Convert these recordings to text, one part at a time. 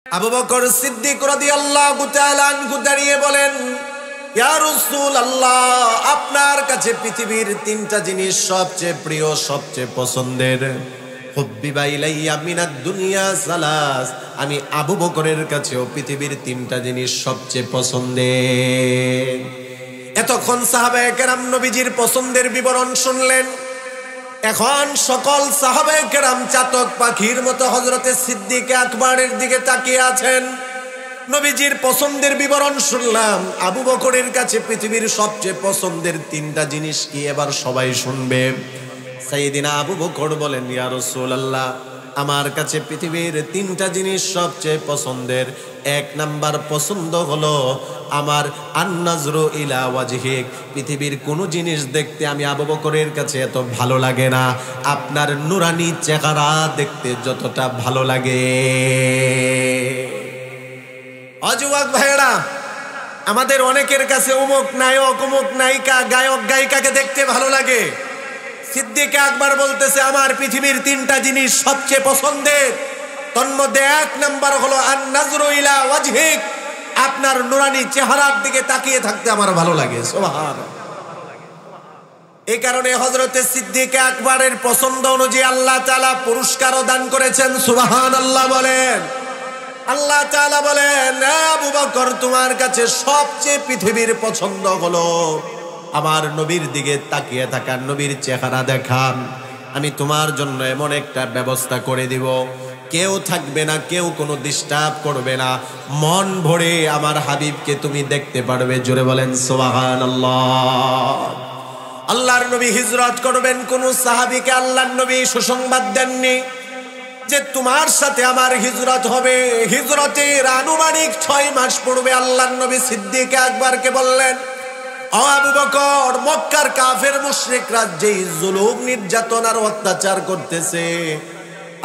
আবু বকর সিদ্দিক রাদিয়াল্লাহু তাআলা আনহু দাঁড়িয়ে বলেন, ইয়া রাসূলুল্লাহ, আপনার কাছে পৃথিবীর তিনটা জিনিস সবচেয়ে প্রিয়, সবচেয়ে পছন্দের। হুব্বিবা ইলাইয়া মিনাদ দুনিয়া সালাস, আমি আবু বকরের কাছেও পৃথিবীর তিনটা জিনিস সবচেয়ে পছন্দের। এতক্ষণ সাহাবায়ে কেরাম নবীজির পছন্দের বিবরণ শুনলেন। এখন সকল সাহাবায়ে কেরাম চাতক পাখির মতো হযরতে সিদ্দিক আকবরের দিকে তাকিয়ে আছেন। নবীজির পছন্দের বিবরণ শুনলাম, আবু বকরের কাছে পৃথিবীর সবচেয়ে পছন্দের তিনটা জিনিস কি এবার সবাই শুনবে। সাইয়েদিনা আবু বকর বলেন, ইয়া রাসূলুল্লাহ, আমার কাছে পৃথিবীর তিনটা জিনিস সবচেয়ে পছন্দের। এক নাম্বার পছন্দ হলো আমার আন-নাজরু ইলা ওয়াজহিক, পৃথিবীর কোনো জিনিস দেখতে আমি আবু বকরের কাছে এত ভালো লাগে না আপনার নুরানি চেহারা দেখতে যতটা ভালো লাগে। অযুবক ভাইয়েরা, আমাদের অনেকের কাছে অমুক নায়ক, অমুক নায়িকা, গায়ক গায়িকাকে দেখতে ভালো লাগে। সিদ্দিক আকবর বলতেছে, আমার পৃথিবীর তিনটা জিনিস সবচেয়ে পছন্দের। তন্মধ্যে এক নাম্বার হলো আন-নাজরু ইলা ওয়াজহিক, আপনার নুরানি চেহারার দিকে তাকিয়ে থাকতে আমার ভালো লাগে। সুবহানাল্লাহ। এই কারণে হযরতে সিদ্দিক আকবরের পছন্দ অনুযায়ী আল্লাহ তাআলা পুরস্কারও দান করেছেন। সুবহানাল্লাহ বলেন। আল্লাহ তাআলা বলেন, আবু বকর, তোমার কাছে সবচেয়ে পৃথিবীর পছন্দ হলো আমার নবীর দিকে তাকিয়ে থাকা, নবীর চেহারা দেখান। আমি তোমার জন্য এমন একটা ব্যবস্থা করে দিব, কেউ থাকবে না, কেউ কোনো ডিস্টার্ব করবে না, মন ভরে আমার হাবিবকে তুমি দেখতে পারবে। জোরে বলেন সুবহানাল্লাহ। আল্লাহর নবী হিজরত করবেন, কোন সাহাবীকে আল্লাহর নবী সুসংবাদ দেননি যে তোমার সাথে আমার হিজরত হবে। হিজরতের আনুমানিক 6 মাস পূর্বে আল্লাহর নবী সিদ্দিক আকবরকে বললেন, ও আবু বকর, মক্কার কাফের মুশরিকরা যেই জুলুম, নির্যাতন আর অত্যাচার করতেছে,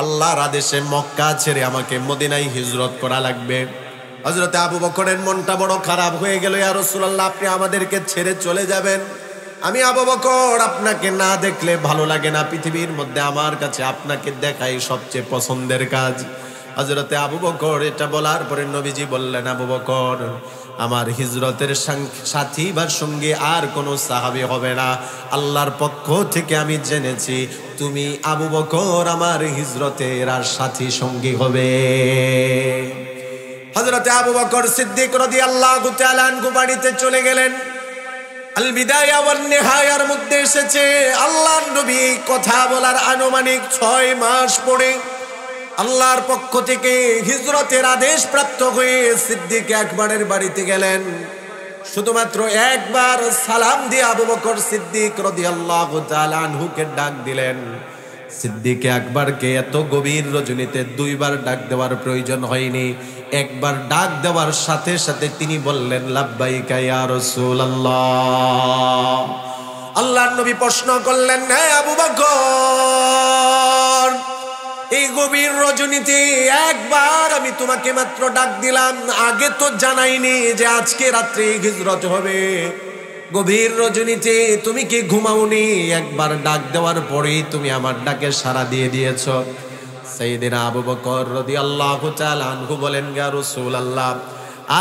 আল্লাহর আদেশে মক্কা ছেড়ে আমাকে মদিনায় হিজরত করা লাগবে। হযরতে আবু বকরের মনটা বড় খারাপ হয়ে গেল। ইয়া রাসূলুল্লাহ, আপনি আমাদেরকে ছেড়ে চলে যাবেন? আমি আবু বকর আপনাকে না দেখলে ভালো লাগে না, পৃথিবীর মধ্যে আমার কাছে আপনাকে দেখাই সবচেয়ে পছন্দের কাজ। হযরতে আবু বকর এটা বলার পরে নবীজি বললেন, আবু বকর, আমার হিজরতের সাথী বা সঙ্গী আর কোনো সাহাবী হবে না। আল্লাহর পক্ষ থেকে আমি জেনেছি তুমি আবু বকর আমার হিজরতের আর সাথী সঙ্গী হবে। হযরতে আবু বকর সিদ্দিক রাদিয়াল্লাহু তাআলা আনহু বাড়িতে চলে গেলেন। আল বিদায়া ওয়ান নিহায়ার মধ্যে এসেছে, আল্লাহর নবী কথা বলার আনুমানিক 6 মাস পরে আল্লাহর পক্ষ থেকে হিজরতের আদেশ প্রাপ্ত হয়ে সিদ্দিক আকবরের বাড়িতে গেলেন। শুধুমাত্র একবার সালাম দিয়ে আবু বকর সিদ্দিক রাদিয়াল্লাহু তাআলা আনহুকে ডাক দিলেন। সিদ্দিক আকবরকে এত গভীর রজনীতে 2 বার ডাক দেওয়ার প্রয়োজন হয়নি। একবার ডাক দেওয়ার সাথে সাথে তিনি বললেন, লাব্বাইকা ইয়া রাসূলুল্লাহ। আল্লাহর নবী প্রশ্ন করলেন, হে আবু বকর, এই গভীর রজনীতে একবার আমি তোমাকে মাত্র ডাক দিলাম, আগে তো জানাইনি যে আজকে রাত্রে হিজরত হবে। গভীর রজনীতে তুমি কি ঘুমাওনি? একবার ডাক দেওয়ার পরেই তুমি আমার ডাকে সাড়া দিয়ে দিয়েছ। সাইয়েদিনা আবু বকর রাদিয়াল্লাহু তাআলা আনহু বলেন, ইয়া রাসূলুল্লাহ,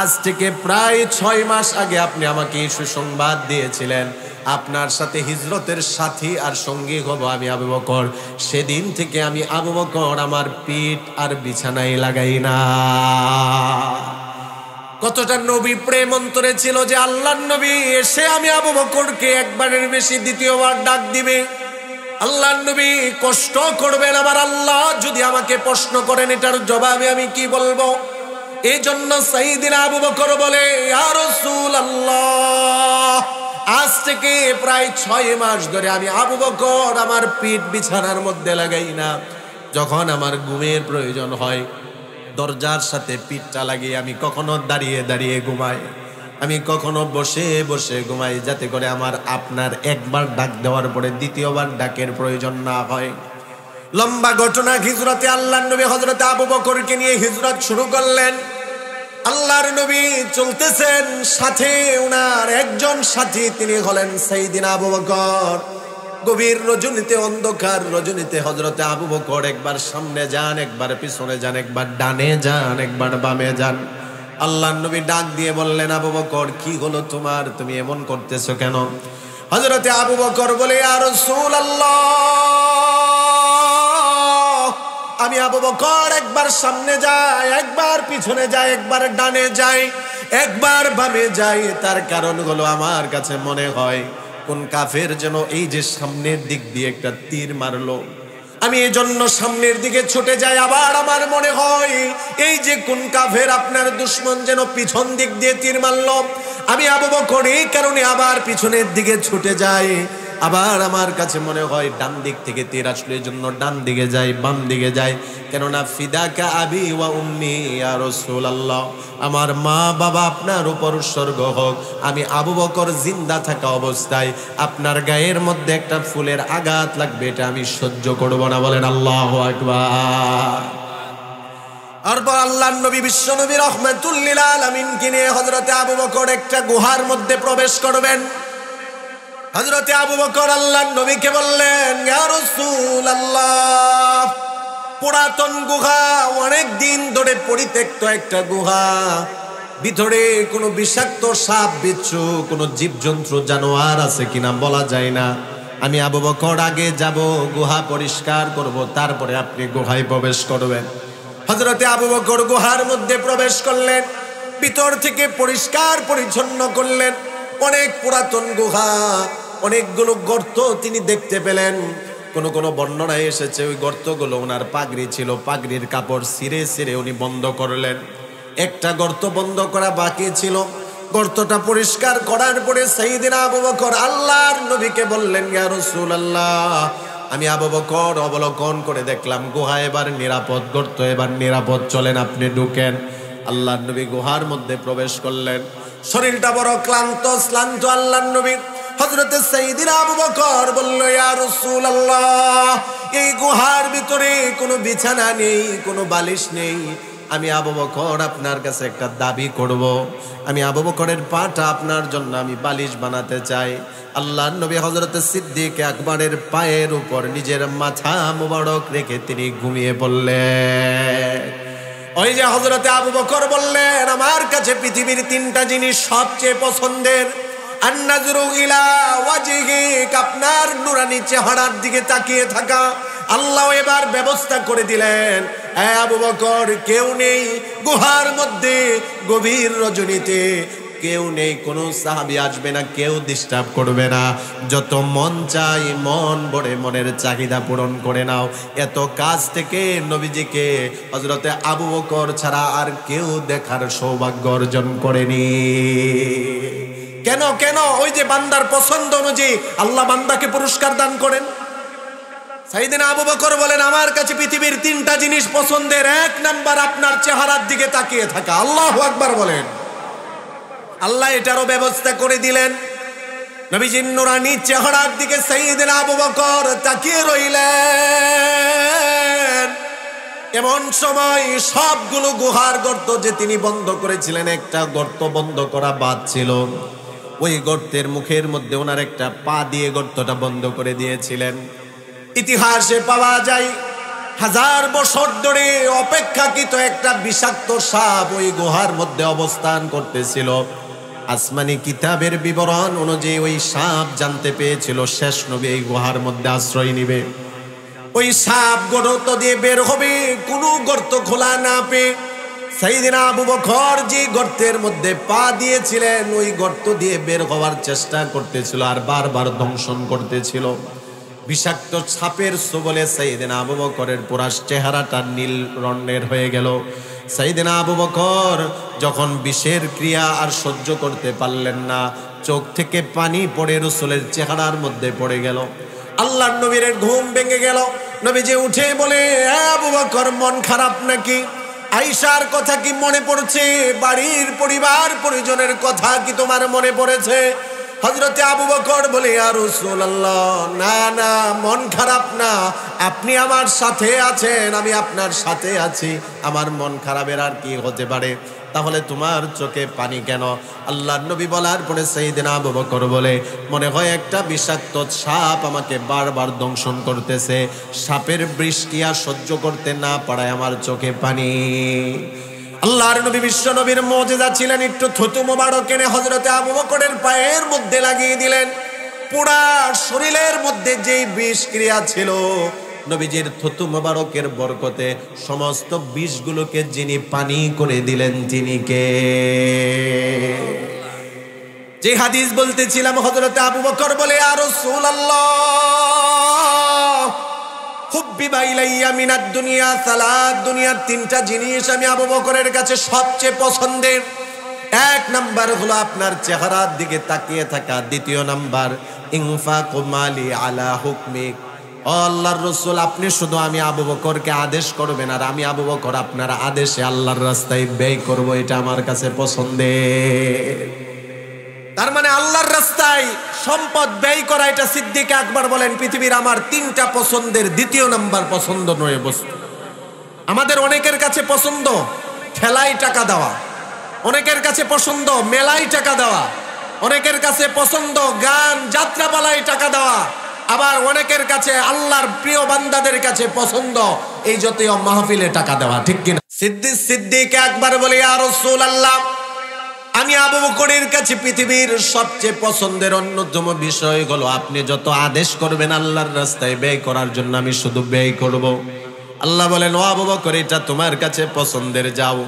আজ থেকে প্রায় 6 মাস আগে আপনি আমাকে সুসংবাদ দিয়েছিলেন আপনার সাথে হিজরতের সাথী আর সঙ্গী হব আমি আবু বকর। সেদিন থেকে আমি আবু বকর আমার পিঠ আর বিছানায় লাগাই না। কতটা নবী প্রেম অন্তরে ছিল যে আল্লাহর নবী এসে আমি আবু বকরকে একবারের বেশি দ্বিতীয়বার ডাক দিবে। আল্লাহর নবী কষ্ট করবেন, আমার আল্লাহ যদি আমাকে প্রশ্ন করেন এটার জবাবে আমি কি বলবো? এই জন্য সাইয়েদিনা আবু বকর বলে, ইয়া রাসূলুল্লাহ, আজ থেকে প্রায় 6 মাস ধরে আমি আবু বকর আমার পিঠ বিছানার মধ্যে লাগাই না। যখন আমার ঘুমের প্রয়োজন হয় দরজার সাথে পিঠটা লাগিয়ে আমি কখনো দাঁড়িয়ে দাঁড়িয়ে ঘুমাই, আমি কখনো বসে বসে ঘুমাই, যাতে করে আমার আপনার একবার ডাক দেওয়ার পরে দ্বিতীয়বার ডাকের প্রয়োজন না হয়। লম্বা ঘটনা। হিজরতে আল্লাহর নবী হযরতে আবু বকরকে নিয়ে হিজরত শুরু করলেন। আল্লাহর নবী চলতেছেন, সাথে ওনার একজন সাথী, তিনি হলেন সাইয়েদিনা আবু বকর। গভীর রজনীতে, অন্ধকার রজনীতে হযরতে আবু বকর একবার সামনে যান, একবার পিছনে যান, একবার ডানে যান, একবার বামে যান। আল্লাহর নবী ডাক দিয়ে বললেন, আবু বকর কি হলো তোমার, তুমি এমন করতেছো কেন? হযরতে আবু বকর বলে, ইয়া রাসূলুল্লাহ, আমি আবু বকর একবার সামনে যাই, একবার পিছনে যাই, একবার ডানে যাই, একবার বামে যাই। তার কারণ হলো আমার কাছে মনে হয় কোন কাফের যেন এই যে সামনের দিক দিয়ে একটা তীর মারলো, আমি এই জন্য সামনের দিকে ছুটে যাই। আবার আমার মনে হয় এই যে কোন কাফের আপনার দুশমন যেন পিছন দিক দিয়ে তীর মারলো, আমি আবু বকর এই কারণে আবার পিছনের দিকে ছুটে যাই। আবার আমার কাছে মনে হয় ডান দিক থেকে তীর আসলে এই জন্য ডান দিকে যাই, বাম দিকে যাই। কেননা ফিদাকা আবি ওয়া উম্মি ইয়া রাসূলুল্লাহ, আমার মা বাবা আপনার উপর উৎসর্গ হোক, আমি আবু বকর জিন্দা থাকা অবস্থায় আপনার গায়ের মধ্যে একটা ফুলের আঘাত লাগবে, এটা আমি সহ্য করব না। বলেন আল্লাহু আকবার। তারপর আল্লাহর নবী বিশ্ব নবী রাহমাতুল লিল আলামিনকে নিয়ে হযরতে আবু বকর একটা গুহার মধ্যে প্রবেশ করবেন। হযরতে আবু বকর আল্লাহর নবীকে বললেন, ইয়া রাসূলুল্লাহ, পুরাতন গুহা, অনেক দিন ধরে পরিত্যক্ত একটা গুহা, ভিতরে কোনো বিষাক্ত সাপ বিচ্ছু কোনো জীবজন্তু জানোয়ার আছে কিনা বলা যায় না। আমি আবু বকর আগে যাব, গুহা পরিষ্কার করব, তারপরে আপনি গুহায় প্রবেশ করবেন। হযরতে আবু বকর গুহার মধ্যে প্রবেশ করলেন, ভিতর থেকে পরিষ্কার পরিচ্ছন্ন করলেন। অনেক পুরাতন গুহা, অনেকগুলো গর্ত তিনি দেখতে পেলেন। কোন কোন বর্ণনায় এসেছে ওই গর্তগুলো ওনার পাগড়ি ছিল, পাগড়ির কাপড় ছিঁড়ে ছিঁড়ে উনি বন্ধ করলেন। একটা গর্ত বন্ধ করা বাকি ছিল, গর্তটা পরিষ্কার করার পরে সাইয়েদনা আবু বকর আল্লাহর নবীকে বললেন, ইয়া রাসূলুল্লাহ, আমি আবু বকর অবলোকন করে দেখলাম গুহা এবার নিরাপদ, গর্ত এবার নিরাপদ, চলেন আপনি ঢুকেন। আল্লাহর নবী গুহার মধ্যে প্রবেশ করলেন। শরীরটা বড় ক্লান্ত শ্লান্ত আল্লাহর নবী। হযরতে সাইয়েদনা আবু বকর বলল, ইয়া রাসূলুল্লাহ, এই গুহার ভিতরে কোনো বিছানা নেই, কোনো বালিশ নেই। আমি আবু বকর আপনার কাছে একটা দাবি করব, আমি আবু বকরের পাটা আপনার জন্য আমি বালিশ বানাতে চাই। আল্লাহর নবী হযরতে সিদ্দিক আকবরের পায়ের উপর নিজের মাথা মোবারক রেখে তিনি ঘুমিয়ে পড়লেন। ওই যে হযরতে আবু বকর বললেন, আমার কাছে পৃথিবীর তিনটা জিনিস সবচেয়ে পছন্দের, আন-নাজরু ইলা ওয়াজহিক, আপনার নুরানি চেহারার দিকে তাকিয়ে থাকা। আল্লাহ এবার ব্যবস্থা করে দিলেন, আবু বকর কেউ নেই গুহার মধ্যে, গভীর রজনীতে কেউ নেই, কোনো সাহাবী আসবে না, কেউ ডিস্টার্ব করবে না, যত মন চাই মন ভরে মনের চাহিদা পূরণ করে নাও। এত কাজ থেকে নবীজিকে হযরতে আবু বকর ছাড়া আর কেউ দেখার সৌভাগ্য অর্জন করেনি। কেন কেন? ওই যে বান্দার পছন্দ অনুযায়ী আল্লাহ বান্দাকে পুরস্কার দান করেন। সাইয়েদনা আবু বকর বলেন, আমার কাছে পৃথিবীর তিনটা জিনিস পছন্দের, এক নাম্বার আপনার চেহারার দিকে তাকিয়ে থাকা। আল্লাহু আকবার বলেন। আল্লাহ এটারও ব্যবস্থা করে দিলেন। নবীজির নুরানি চেহারার দিকে সাইয়েদনা আবু বকর তাকিয়ে রইলেন। এমন সময় সবগুলো গুহার গর্ত যে তিনি বন্ধ করেছিলেন, একটা গর্ত বন্ধ করা বাদ ছিল। ওই গর্তের মুখের মধ্যে ওনার একটা পা দিয়ে গর্তটা বন্ধ করে দিয়েছিলেন। ইতিহাসে পাওয়া যায় 1000 বছর ধরে অপেক্ষাকৃত একটা বিষাক্ত সাপ ওই গুহার মধ্যে অবস্থান করতেছিল। আসমানি কিতাবের বিবরণ অনুযায়ী ওই সাপ জানতে পেরেছিল শেষ নবী এই গুহার মধ্যে আশ্রয় নিবে। ওই সাপ গর্ত দিয়ে বের হবে, কোনো গর্ত খোলা না পেয়ে সাইয়েদনা আবু বকর যে গর্তের মধ্যে পা দিয়েছিলেন ওই গর্ত দিয়ে বের হওয়ার চেষ্টা করতেছিল আর বারবার দংশন করতেছিল। বিষাক্ত সাপের ছোবলে সাইয়েদনা আবু বকরের পুরা চেহারাটা নীল রঙের হয়ে গেল। সাইয়েদনা আবু বকর যখন বিষের ক্রিয়া আর সহ্য করতে পারলেন না, চোখ থেকে পানি পড়ে রাসূলের চেহারার মধ্যে পড়ে গেল। আল্লাহর নবীর ঘুম ভেঙে গেল। নবীজি উঠে বলে, আবু বকর মন খারাপ নাকি? আয়েশার কথা কি মনে পড়ছে? বাড়ির পরিবার পরিজনের কথা কি তোমার মনে পড়েছে? হযরতে আবু বকর বলে, ইয়া রাসূলুল্লাহ, না না, মন খারাপ না, আপনি আমার সাথে আছেন, আমি আপনার সাথে আছি, আমার মন খারাপের আর কি হতে পারে? তাহলে তোমার চোখে পানি কেন? আল্লাহর নবী বলার পরে সাইয়েদনা আবু বকর বলে, মনে হয় একটা বিষাক্ত সাপ আমাকে বারবার দংশন করতেছে, সাপের বৃষ্টিয়া সহ্য করতে না পারায় আমার চোখে পানি। আল্লাহর নবী বিশ্ব নবীর মুজিজা ছিলেন, একটু থুতু মোবারক এনে হযরতে আবু বকরের পায়ের মধ্যে লাগিয়ে দিলেন। পুরা শরীরের মধ্যে যেই বিষ ক্রিয়া ছিল, নবীজির থুতু মোবারকের বরকতে সমস্ত বিষগুলোকে যিনি পানি করে দিলেন, তিনি কে? যে হাদিস বলতেছিলাম, হযরতে আবু বকর বলে, ইয়া রাসূলুল্লাহ, হুব্বিবা ইলাইয়া মিনাদ দুনিয়া সালাত, দুনিয়ার তিনটা জিনিস আমি আবু বকরের কাছে সবচেয়ে পছন্দের। এক নাম্বার হলো আপনার চেহারার দিকে তাকিয়ে থাকা, দ্বিতীয় নাম্বার ইনফাকু মালি আলা হুকমিক। আল্লাহর রাসূল, আপনি শুধু আমি আবু বকরকে আদেশ করবেন আর আমি আবু বকর আপনার আদেশে আল্লাহর রাস্তায় ব্যয় করব, এটা আমার কাছে পছন্দের। তার মানে আল্লাহর রাস্তায় সম্পদ ব্যয় করা, এটা সিদ্দিক আকবর বলেন, পৃথিবীর আমার তিনটা পছন্দের দ্বিতীয় নাম্বার পছন্দ নয় বস্তু। আমাদের অনেকের কাছে পছন্দ খেলায় টাকা দেওয়া, অনেকের কাছে পছন্দ মেলায় টাকা দেওয়া, অনেকের কাছে পছন্দ গান যাত্রাপালায় টাকা দেওয়া, আবার অনেকের কাছে আল্লাহর প্রিয় বান্দাদের কাছে পছন্দ এই জাতীয় মাহফিলে টাকা দেওয়া, ঠিক কিনা? সিদ্দিক আকবর বলে, ইয়া রাসূলুল্লাহ, আমি আবু বকরের কাছে পৃথিবীর সবচেয়ে পছন্দের অন্যতম বিষয় হলো আপনি যত আদেশ করবেন আল্লাহর রাস্তায় ব্যয় করার জন্য আমি শুধু ব্যয় করব। আল্লাহ বলেন, ও আবু বকর, এটা তোমার কাছে পছন্দের, যাও,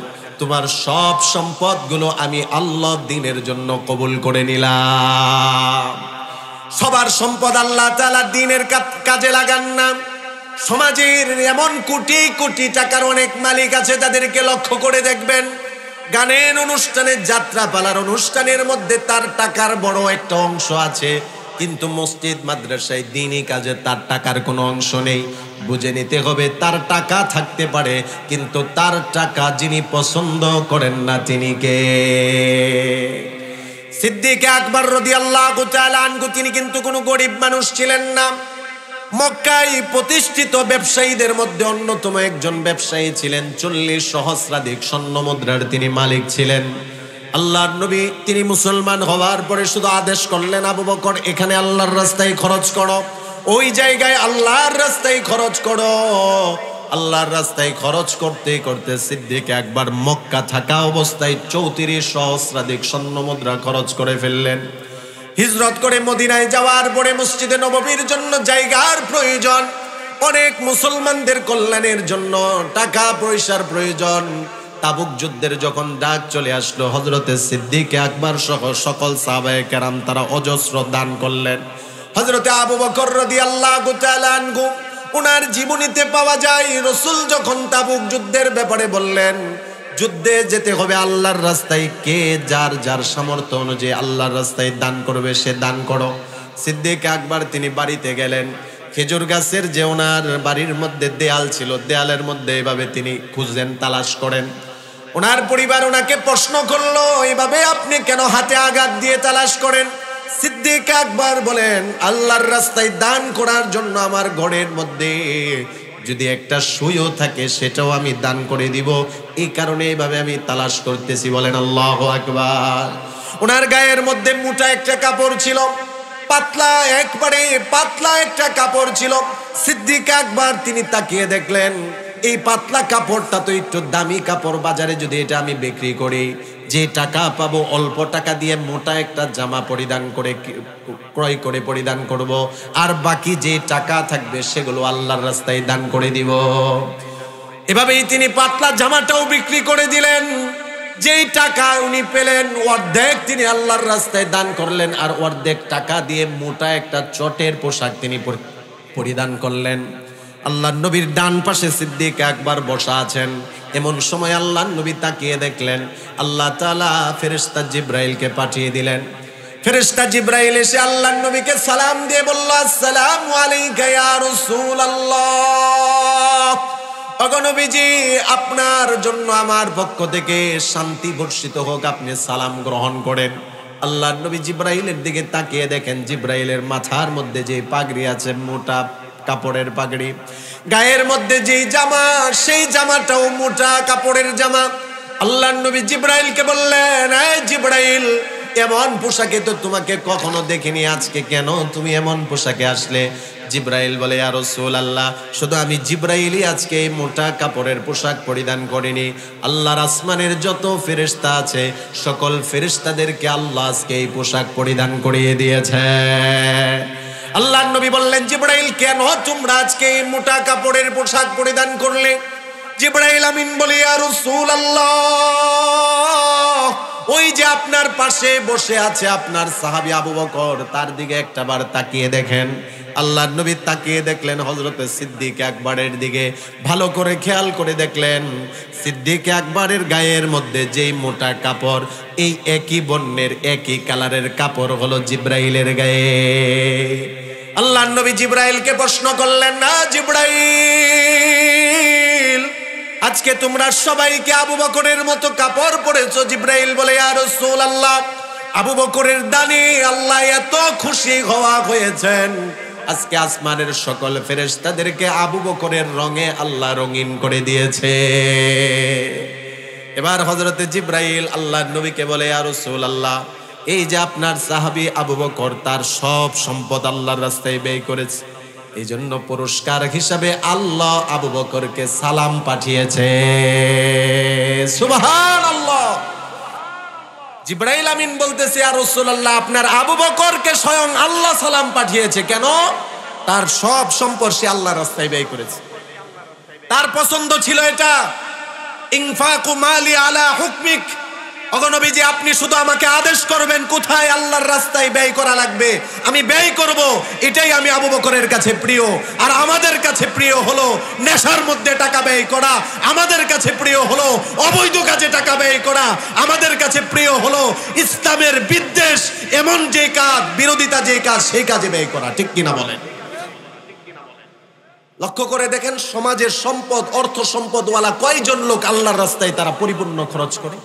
তোমার সব সম্পদগুলো আমি আল্লাহ দ্বীনের জন্য কবুল করে নিলাম। সবার সম্পদ আল্লাহ তাআলা দ্বীনের কাজে লাগান না। সমাজের এমন কোটি কোটি টাকার অনেক মালিক আছে, তাদেরকে লক্ষ্য করে দেখবেন, গানের অনুষ্ঠানে, যাত্রাপালার অনুষ্ঠানের মধ্যে তার টাকার বড় একটা অংশ আছে, কিন্তু মসজিদ মাদ্রাসায় দ্বীনি কাজে তার টাকার কোনো অংশ নেই। বুঝে নিতে হবে, তার টাকা থাকতে পারে, কিন্তু তার টাকা যিনি পছন্দ করেন না তিনি কে? সিদ্দিক আকবর রাদিয়াল্লাহু তাআলা আনহু, তিনি কিন্তু কোনো গরিব মানুষ ছিলেন না। মক্কায় প্রতিষ্ঠিত ব্যবসায়ীদের মধ্যে অন্যতম একজন ব্যবসায়ী ছিলেন, 40 সহস্রাধিক স্বর্ণ মুদ্রার তিনি মালিক ছিলেন। আল্লাহর নবী তিনি মুসলমান হওয়ার পরে শুধু আদেশ করলেন, আবু বকর, এখানে আল্লাহর রাস্তায় খরচ করো, ওই জায়গায় আল্লাহর রাস্তায় খরচ করো। আল্লাহর রাস্তায় খরচ করতে করতে সিদ্দিক একবার মক্কা থাকা অবস্থায় 34 সহস্রাধিক স্বর্ণ মুদ্রা খরচ করে ফেললেন। হিজরত করে মদিনায় যাওয়ার পরে মসজিদে নববীর জন্য জায়গার প্রয়োজন, অনেক মুসলমানদের কল্যাণের জন্য টাকা পয়সার প্রয়োজন। তাবুক যুদ্ধের যখন ডাক চলে আসলো, হযরতে সিদ্দিক আকবর সহ সকল সাহাবায়ে কেরাম তারা অজস্র দান করলেন। হযরতে আবু বকর রাদিয়াল্লাহু তাআলা আনহু, ওনার জীবনীতে পাওয়া যায়, রাসূল যখন তাবুক যুদ্ধের ব্যাপারে বললেন, যুদ্ধে যেতে হবে আল্লাহর রাস্তায়, কে যার যার সামর্থ্য অনুযায়ী আল্লাহর রাস্তায় দান করবে সে দান করো। সিদ্দিক আকবর তিনি বাড়িতে গেলেন, খেজুর গাছের যে ওনার বাড়ির মধ্যে দেয়াল ছিল, দেয়ালের মধ্যে এভাবে তিনি খুঁজেন, তালাশ করেন। ওনার পরিবার ওনাকে প্রশ্ন করলো, এভাবে আপনি কেন হাতে আঘাত দিয়ে তালাশ করেন? সিদ্দিক আকবর বলেন, আল্লাহর রাস্তায় দান করার জন্য আমার ঘরের মধ্যে যদি একটা সুইও থাকে সেটাও আমি দান করে দিব, এই কারণে এইভাবে আমি তালাশ করতেছি। বলেন আল্লাহু আকবার। ওনার গায়ের মধ্যে মোটা একটা কাপড় ছিল, পাতলা, একবারে পাতলা একটা কাপড় ছিল। সিদ্দিক আকবর তিনি তাকিয়ে দেখলেন, এই পাতলা কাপড়টা তো একটু দামি কাপড়, বাজারে যদি এটা আমি বিক্রি করি, যে টাকা পাবো অল্প টাকা দিয়ে মোটা একটা জামা পরিধান করে ক্রয় করে পরিধান করব, আর বাকি যে টাকা থাকবে সেগুলো আল্লাহর রাস্তায় দান করে দিব। এভাবেই তিনি পাতলা জামাটাও বিক্রি করে দিলেন। যেই টাকা উনি পেলেন, অর্ধেক তিনি আল্লাহর রাস্তায় দান করলেন, আর অর্ধেক টাকা দিয়ে মোটা একটা চটের পোশাক তিনি পরিধান করলেন। আল্লাহর নবীর ডান পাশে সিদ্দিক আকবর বসা আছেন। এমন সময় আল্লাহর নবী তাকিয়ে দেখলেন, আল্লাহ তাআলা ফেরেশতা জিবরাইলকে পাঠিয়ে দিলেন। ফেরেশতা জিবরাইল এসে আল্লাহর নবীকে সালাম দিয়ে বলল, আসসালামু আলাইকা ইয়া রাসূলুল্লাহ। ওগো নবীজি, আপনার জন্য আমার পক্ষ থেকে শান্তি বর্ষিত হোক, আপনি সালাম গ্রহণ করেন। আল্লাহর নবী জিব্রাইলের দিকে তাকিয়ে দেখেন জিব্রাইলের মাথার মধ্যে যে পাগড়ি আছে, মোটা কাপড়ের পাগড়ি, গায়ের মধ্যে যেই জামা, সেই জামাটাও মোটা কাপড়ের জামা। আল্লাহর নবী জিব্রাইলকে বললেন, এই জিব্রাইল, এমন পোশাকে তো তোমাকে কখনো দেখিনি, আজকে কেন তুমি এমন পোশাকে আসলে? জিব্রাইল বলে, ইয়া রাসূলুল্লাহ, শুধু আমি জিব্রাইলই আজকে এই মোটা কাপড়ের পোশাক পরিধান করিনি, আল্লাহর আসমানের যত ফেরেশতা আছে সকল ফেরেশতাদেরকে আল্লাহ আজকে এই পোশাক পরিধান করিয়ে দিয়েছে। আল্লাহর নবী বললেন, জিব্রাইল, কেন তোমরা আজকে এই মোটা কাপড়ের পোশাক পরিধান করলে? জিব্রাইল আমিন বলে, ইয়া রাসূলুল্লাহ, ওই যে আপনার পাশে বসে আছে আপনার সাহাবী আবু বকর, তার দিকে একটাবার তাকিয়ে দেখেন। আল্লাহর নবী তাকিয়ে দেখলেন হযরত সিদ্দিক আকবরের দিকে, ভালো করে খেয়াল করে দেখলেন সিদ্দিক আকবরের গায়ের মধ্যে যেই মোটা কাপড়, এই একই বর্ণের একই কালারের কাপড় হলো জিব্রাইলের গায়ে। আল্লাহর নবী জিব্রাইলকে প্রশ্ন করলেন, না জিব্রাইল, আজকে তোমরা সবাইকে আবু বকরের মতো কাপড় পরেছো? জিব্রাইল বলে, ইয়া রাসূলুল্লাহ, আবু বকরের দানে আল্লাহ এত খুশি হয়েছেন, আজকে আসমানের সকল ফেরেশতাদেরকে আবু বকরের রঙে আল্লাহ রঙিন করে দিয়েছে। এবার হযরতে জিব্রাইল আল্লাহর নবীকে বলে, ইয়া রাসূলুল্লাহ, এই যে আপনার সাহাবী আবু বকর, তার সব সম্পদ আল্লাহর রাস্তায় ব্যয় করেছে, এই জন্য পুরস্কার হিসাবে আল্লাহ আবু বকরকে সালাম পাঠিয়েছে। সুবহানাল্লাহ। জিব্রাইল আমিন বলতেছে, ইয়া রাসূলুল্লাহ, আপনার আবু বকরকে স্বয়ং আল্লাহ সালাম পাঠিয়েছে। কেন? তার সব সম্পদ সে আল্লাহর রাস্তায় ব্যয় করেছে, তার পছন্দ ছিল এটা। ইনফাকু মালি আলা হুকমিক, ওগো নবীজি, আপনি শুধু আমাকে আদেশ করবেন কোথায় আল্লাহর রাস্তায় ব্যয় করা লাগবে, আমি ব্যয় করব। এটাই আমি আবু বকরের কাছে প্রিয়। আর আমাদের কাছে প্রিয় হলো নেশার মধ্যে টাকা ব্যয় করা, আমাদের কাছে প্রিয় হলো অবৈধ কাজে টাকা ব্যয় করা, আমাদের কাছে প্রিয় হলো ইসলামের বিদ্বেষ, এমন যে কাজ, বিরোধিতা যে কাজ, সেই কাজে ব্যয় করা। ঠিক কিনা বলেন? লক্ষ্য করে দেখেন সমাজের সম্পদ, অর্থ সম্পদওয়ালা কয়জন লোক আল্লাহর রাস্তায় তারা পরিপূর্ণ খরচ করে?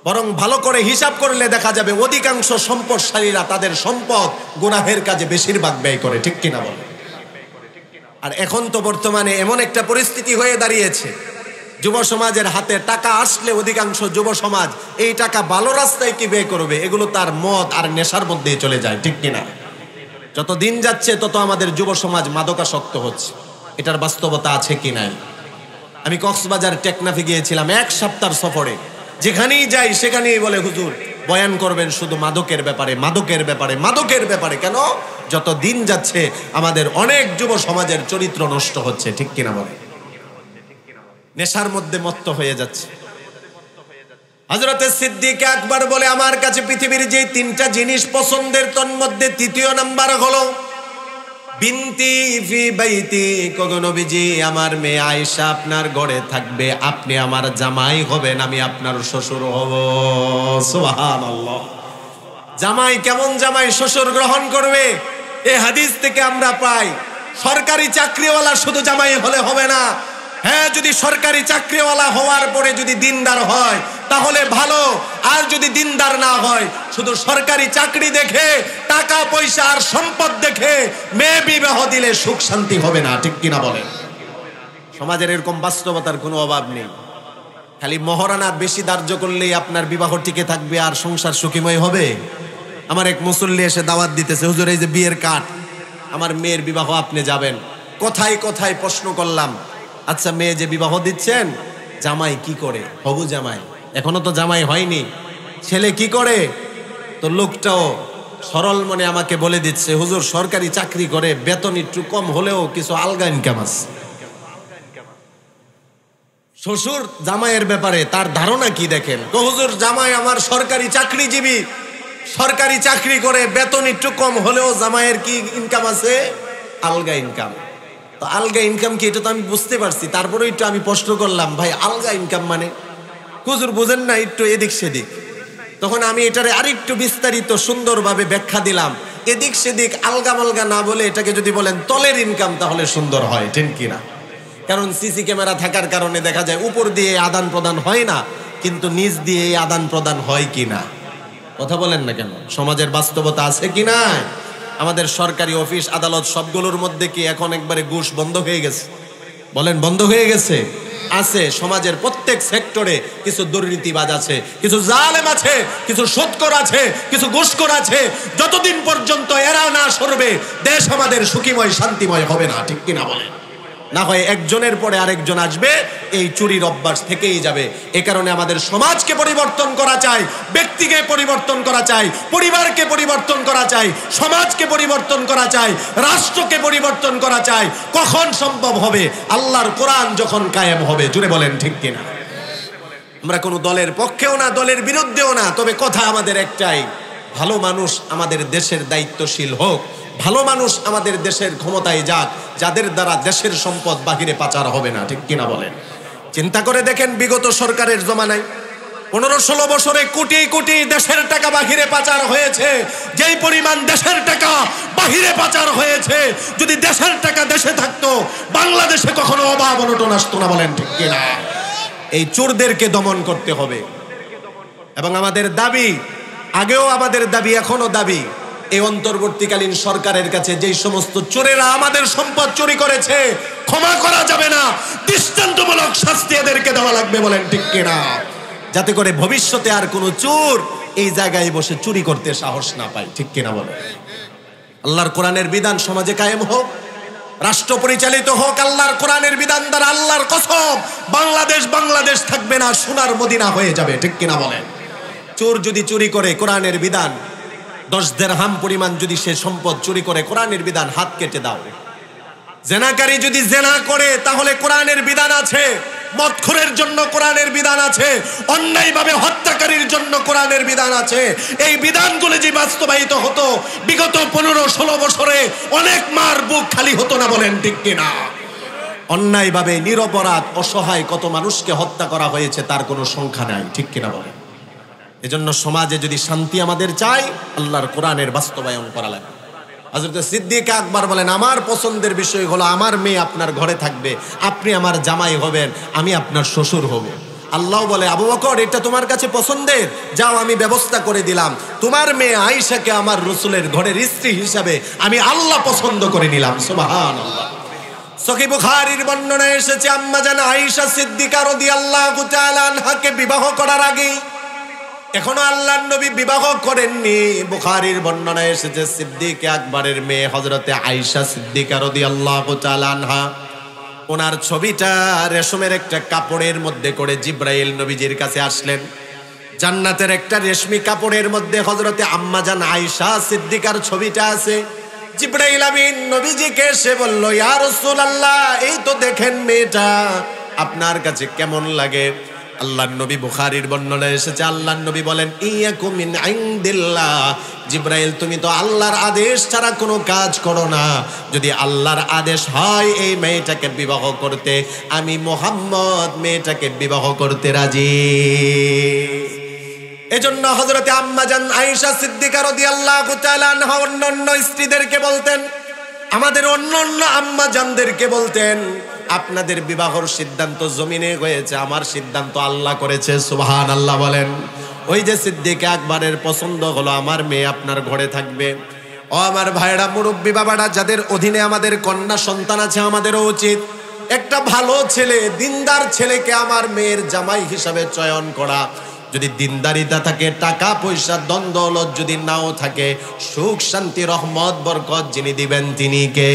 বরং ভালো করে হিসাব করলে দেখা যাবে অধিকাংশ সম্পদশালীরা তাদের সম্পদ গুনাহের কাজে বেশিরভাগ ব্যয় করে। ঠিক কিনা বলে? আর এখন তো বর্তমানে এমন একটা পরিস্থিতি হয়ে দাঁড়িয়েছে, যুব সমাজের হাতে টাকা আসলে অধিকাংশ যুব সমাজ এই টাকা ভালো রাস্তায় কি ব্যয় করবে, এগুলো তার মদ আর নেশার মধ্যেই চলে যায়। ঠিক কিনা? যত দিন যাচ্ছে তত আমাদের যুব সমাজ মাদকাসক্ত হচ্ছে। এটার বাস্তবতা আছে কি নাই? আমি কক্সবাজার টেকনাফে গিয়েছিলাম এক সপ্তাহ সফরে। যেখানেই যাই সেখানেই বলে, হুজুর বয়ান করবেন শুধু মাদকের ব্যাপারে, মাদকের ব্যাপারে, মাদকের ব্যাপারে। কেন? যত দিন যাচ্ছে আমাদের অনেক যুব সমাজের চরিত্র নষ্ট হচ্ছে। ঠিক কিনা বলে? নেশার মধ্যে মত্ত হয়ে যাচ্ছে। হযরতে সিদ্দিক আকবর বলে, আমার কাছে পৃথিবীর যে তিনটা জিনিস পছন্দের, তন্মধ্যে তৃতীয় নাম্বার হলো বিনতি ফি বাইতি, কগো নবীজি, আমার মেয়ে আয়েশা আপনার ঘরে থাকবে, আপনি আমার জামাই হবেন, আমি আপনার শ্বশুর হব। সুবহানাল্লাহ। জামাই কেমন জামাই শ্বশুর গ্রহণ করবে? এই হাদিস থেকে আমরা পাই সরকারি চাকরিওয়ালা শুধু জামাই হলে হবে না। হ্যাঁ, যদি সরকারি চাকরিওয়ালা হওয়ার পরে যদি দিনদার হয় তাহলে ভালো, আর যদি দিনদার না হয়, শুধু সরকারি চাকরি দেখে, টাকা পয়সা আর সম্পদ দেখে মেয়ে বিবাহ দিলে সুখ শান্তি হবে না। ঠিক কিনা বলেন? সমাজের এরকম বাস্তবতার কোনো অভাব নেই। খালি মহারানা বেশি ধার্য করলেই আপনার বিবাহ টিকে থাকবে আর সংসার সুখীময় হবে? আমার এক মুসল্লি এসে দাওয়াত দিতেছে, হুজুর এই যে বিয়ের কার্ড, আমার মেয়ের বিবাহ আপনি যাবেন। কথায় কথায় প্রশ্ন করলাম, আচ্ছা মেয়ে যে বিবাহ দিচ্ছেন, জামাই কি করে? হবু জামাই, এখনো তো জামাই হয়নি, ছেলে কি করে? তো লোকটাও সরল মনে আমাকে বলে দিচ্ছে, হুজুর সরকারি চাকরি করে, বেতন একটু কম হলেও কিছু আলগা ইনকাম আছে। শ্বশুর জামাইয়ের ব্যাপারে তার ধারণা কি দেখেন? তো হুজুর জামাই আমার সরকারি চাকরিজীবী, সরকারি চাকরি করে, বেতন একটু কম হলেও জামাইয়ের কি ইনকাম আছে? আলগা ইনকাম। তো আলগা ইনকাম কি? এটা তো আমি বুঝতে পারছি, তারপরে একটু আমি প্রশ্ন করলাম, ভাই আলগা ইনকাম মানে? হুজুর বুঝেন না, একটু এদিক সেদিক। তখন আমি এটারে আরেকটু বিস্তারিত সুন্দরভাবে ব্যাখ্যা দিলাম। এদিক সেদিক আলগা মালগা না বলে এটাকে যদি বলেন তলের ইনকাম, তাহলে সুন্দর হয়। ঠিক কিনা? কারণ সিসি ক্যামেরা থাকার কারণে দেখা যায় উপর দিয়ে আদান প্রদান হয় না, কিন্তু নিচ দিয়ে আদান প্রদান হয় কিনা। কথা বলেন না কেন? সমাজের বাস্তবতা আছে কি না? আমাদের সরকারি অফিস আদালত সবগুলোর মধ্যে কি এখন একবারে ঘুষ বন্ধ হয়ে গেছে? বলেন বন্ধ হয়ে গেছে? আছে। সমাজের প্রত্যেক সেক্টরে কিছু দুর্নীতিবাজ আছে, কিছু জালেম আছে, কিছু সুদখোর আছে, কিছু ঘুষখোর আছে। যতদিন পর্যন্ত এরা না সরবে দেশ আমাদের সুখীময় শান্তিময় হবে না, ঠিক কিনা বলেন? না হয় একজনের পরে আরেকজন আসবে, এই চুরির অভ্যাস থেকেই যাবে। এ কারণে আমাদের সমাজকে পরিবর্তন করা চাই, ব্যক্তিকে পরিবর্তন করা চাই, পরিবারকে পরিবর্তন করা চাই, সমাজকে পরিবর্তন করা চাই, রাষ্ট্রকে পরিবর্তন করা চাই। কখন সম্ভব হবে? আল্লাহর কোরআন যখন কায়েম হবে। জুড়ে বলেন ঠিক কিনা? আমরা কোনো দলের পক্ষেও না, দলের বিরুদ্ধেও না, তবে কথা আমাদের একটাই, ভালো মানুষ আমাদের দেশের দায়িত্বশীল হোক, ভালো মানুষ আমাদের দেশের ক্ষমতায় যাক, যাদের দ্বারা দেশের সম্পদ বাহিরে পাচার হবে না, ঠিক কিনা বলেন? চিন্তা করে দেখেন, বিগত সরকারের জমানায় 15-16 বছরে কোটি কোটি দেশের টাকা বাহিরে পাচার হয়েছে। যেই পরিমাণ দেশের টাকা বাহিরে পাচার হয়েছে, যদি দেশের টাকা দেশে থাকতো বাংলাদেশে কখনো অভাব অনটন আসতো না, বলেন ঠিক কিনা? এই চোরদেরকে দমন করতে হবে। এবং আমাদের দাবি, আগেও আমাদের দাবি, এখনো দাবি, এই অন্তর্বর্তীকালীন সরকারের কাছে যেই সমস্ত চোরেরা আমাদের সম্পদ চুরি করেছে ক্ষমা করা যাবে না, দৃষ্টান্তমূলক শাস্তি এদেরকে দেওয়া লাগবে, বলেন ঠিক কিনা? যাতে করে ভবিষ্যতে আর কোনো চোর এই জায়গায় বসে চুরি করতে সাহস না পায়, ঠিক কিনা বলেন? আল্লাহর কোরআনের বিধান সমাজে কায়েম হোক, রাষ্ট্র পরিচালিত হোক আল্লাহর কোরআনের বিধান দ্বারা। আল্লাহর কসম, বাংলাদেশ থাকবে না, সোনার মদিনা হয়ে যাবে, ঠিক কিনা বলেন? চোর যদি চুরি করে, কোরআনের বিধান 10 দিরহাম পরিমাণ যদি সে সম্পদ চুরি করে, কোরআনের বিধান হাত কেটে দাও। জেনাকারী যদি জেনা করে, তাহলে কোরআনের বিধান আছে। মদখোরের জন্য কোরআনের বিধান আছে, অন্যায়ভাবে হত্যাকারীর জন্য কোরআনের বিধান আছে। এই বিধানগুলো যে বাস্তবায়িত হতো বিগত 15-16 বছরে, অনেক মার বুক খালি হতো না, বলেন ঠিক কিনা? অন্যায়ভাবে নিরপরাধ অসহায় কত মানুষকে হত্যা করা হয়েছে, তার কোনো সংখ্যা নাই, ঠিক কিনা বলেন? এজন্য সমাজে যদি শান্তি আমাদের চাই, আল্লাহর কোরআনের বাস্তবায়ন করা লাগবে। হযরত সিদ্দিক আকবর বলেন, আমার পছন্দের বিষয় হলো আমার মেয়ে আপনার ঘরে থাকবে, আপনি আমার জামাই হবেন, আমি আপনার শ্বশুর হব। আল্লাহ বলে, আবু বকর, এটা তোমার কাছে পছন্দের, যাও আমি ব্যবস্থা করে দিলাম, তোমার মেয়ে আয়েশাকে আমার রাসূলের ঘরের স্ত্রী হিসাবে আমি আল্লাহ পছন্দ করে নিলাম। সুবহানাল্লাহ। সহিহ বুখারীর বর্ণনায় এসেছে, আম্মা জান আয়েশা সিদ্দিকা রাদিয়াল্লাহু তাআলা আনহাকে বিবাহ করার আগে, এখনো আল্লাহর নবী বিবাহ করেননি, বুখারীর বর্ণনায় এসেছে সিদ্দিক আকবরের মেয়ে হযরতে আয়েশা সিদ্দিকা রাদিয়াল্লাহু তাআলা আনহা, ওনার ছবিটা রেশমের একটা কাপড়ের মধ্যে করে জিবরাইল নবীজির কাছে আসলেন। জান্নাতের একটা রেশমি কাপড়ের মধ্যে হযরতে আম্মা জান আয়েশা সিদ্দিকার ছবিটা আছে। জিবরাইল আমিন নবীজিকে এসে বলল, ইয়া রাসূলুল্লাহ, এই তো দেখেন মেয়েটা, আপনার কাছে কেমন লাগে? আল্লাহর নবী, বুখারীর বর্ণনায় এসেছে, আল্লাহর নবী বলেন, ইয়াকুম মিন ইনদিল্লাহ, জিবরাইল তুমি তো আল্লাহর আদেশ ছাড়া কোনো কাজ করো না, যদি আল্লাহর আদেশ হয় এই মেয়েটাকে বিবাহ করতে, আমি মুহাম্মদ মেয়েটাকে বিবাহ করতে রাজি। এজন্য হযরতে আম্মা জান আয়েশা সিদ্দিকা রাদিয়াল্লাহু তাআলা আনহা অন্যান্য স্ত্রীদেরকে বলতেন, আমাদের অন্যান্য আম্মা জানদেরকে বলতেন, আপনাদের বিবাহর সিদ্ধান্ত জমিনে হয়েছে, আমার সিদ্ধান্ত আল্লাহ করেছে। সুবহানাল্লাহ বলেন। ওই যে সিদ্দিক আকবরের পছন্দ হলো আমার মেয়ে আপনার ঘরে থাকবে। ও আমার ভাইরা, মুরব্বী বাবারা, যাদের অধীনে আমাদের কন্যা সন্তান আছে, আমাদেরও উচিত একটা ভালো ছেলে, দিনদার ছেলেকে আমার মেয়ের জামাই হিসাবে চয়ন করা। যদি দিনদারিতা থাকে, টাকা পয়সা ধন দৌলত যদি নাও থাকে, সুখ শান্তি রহমত বরকত যিনি দিবেন তিনি কে?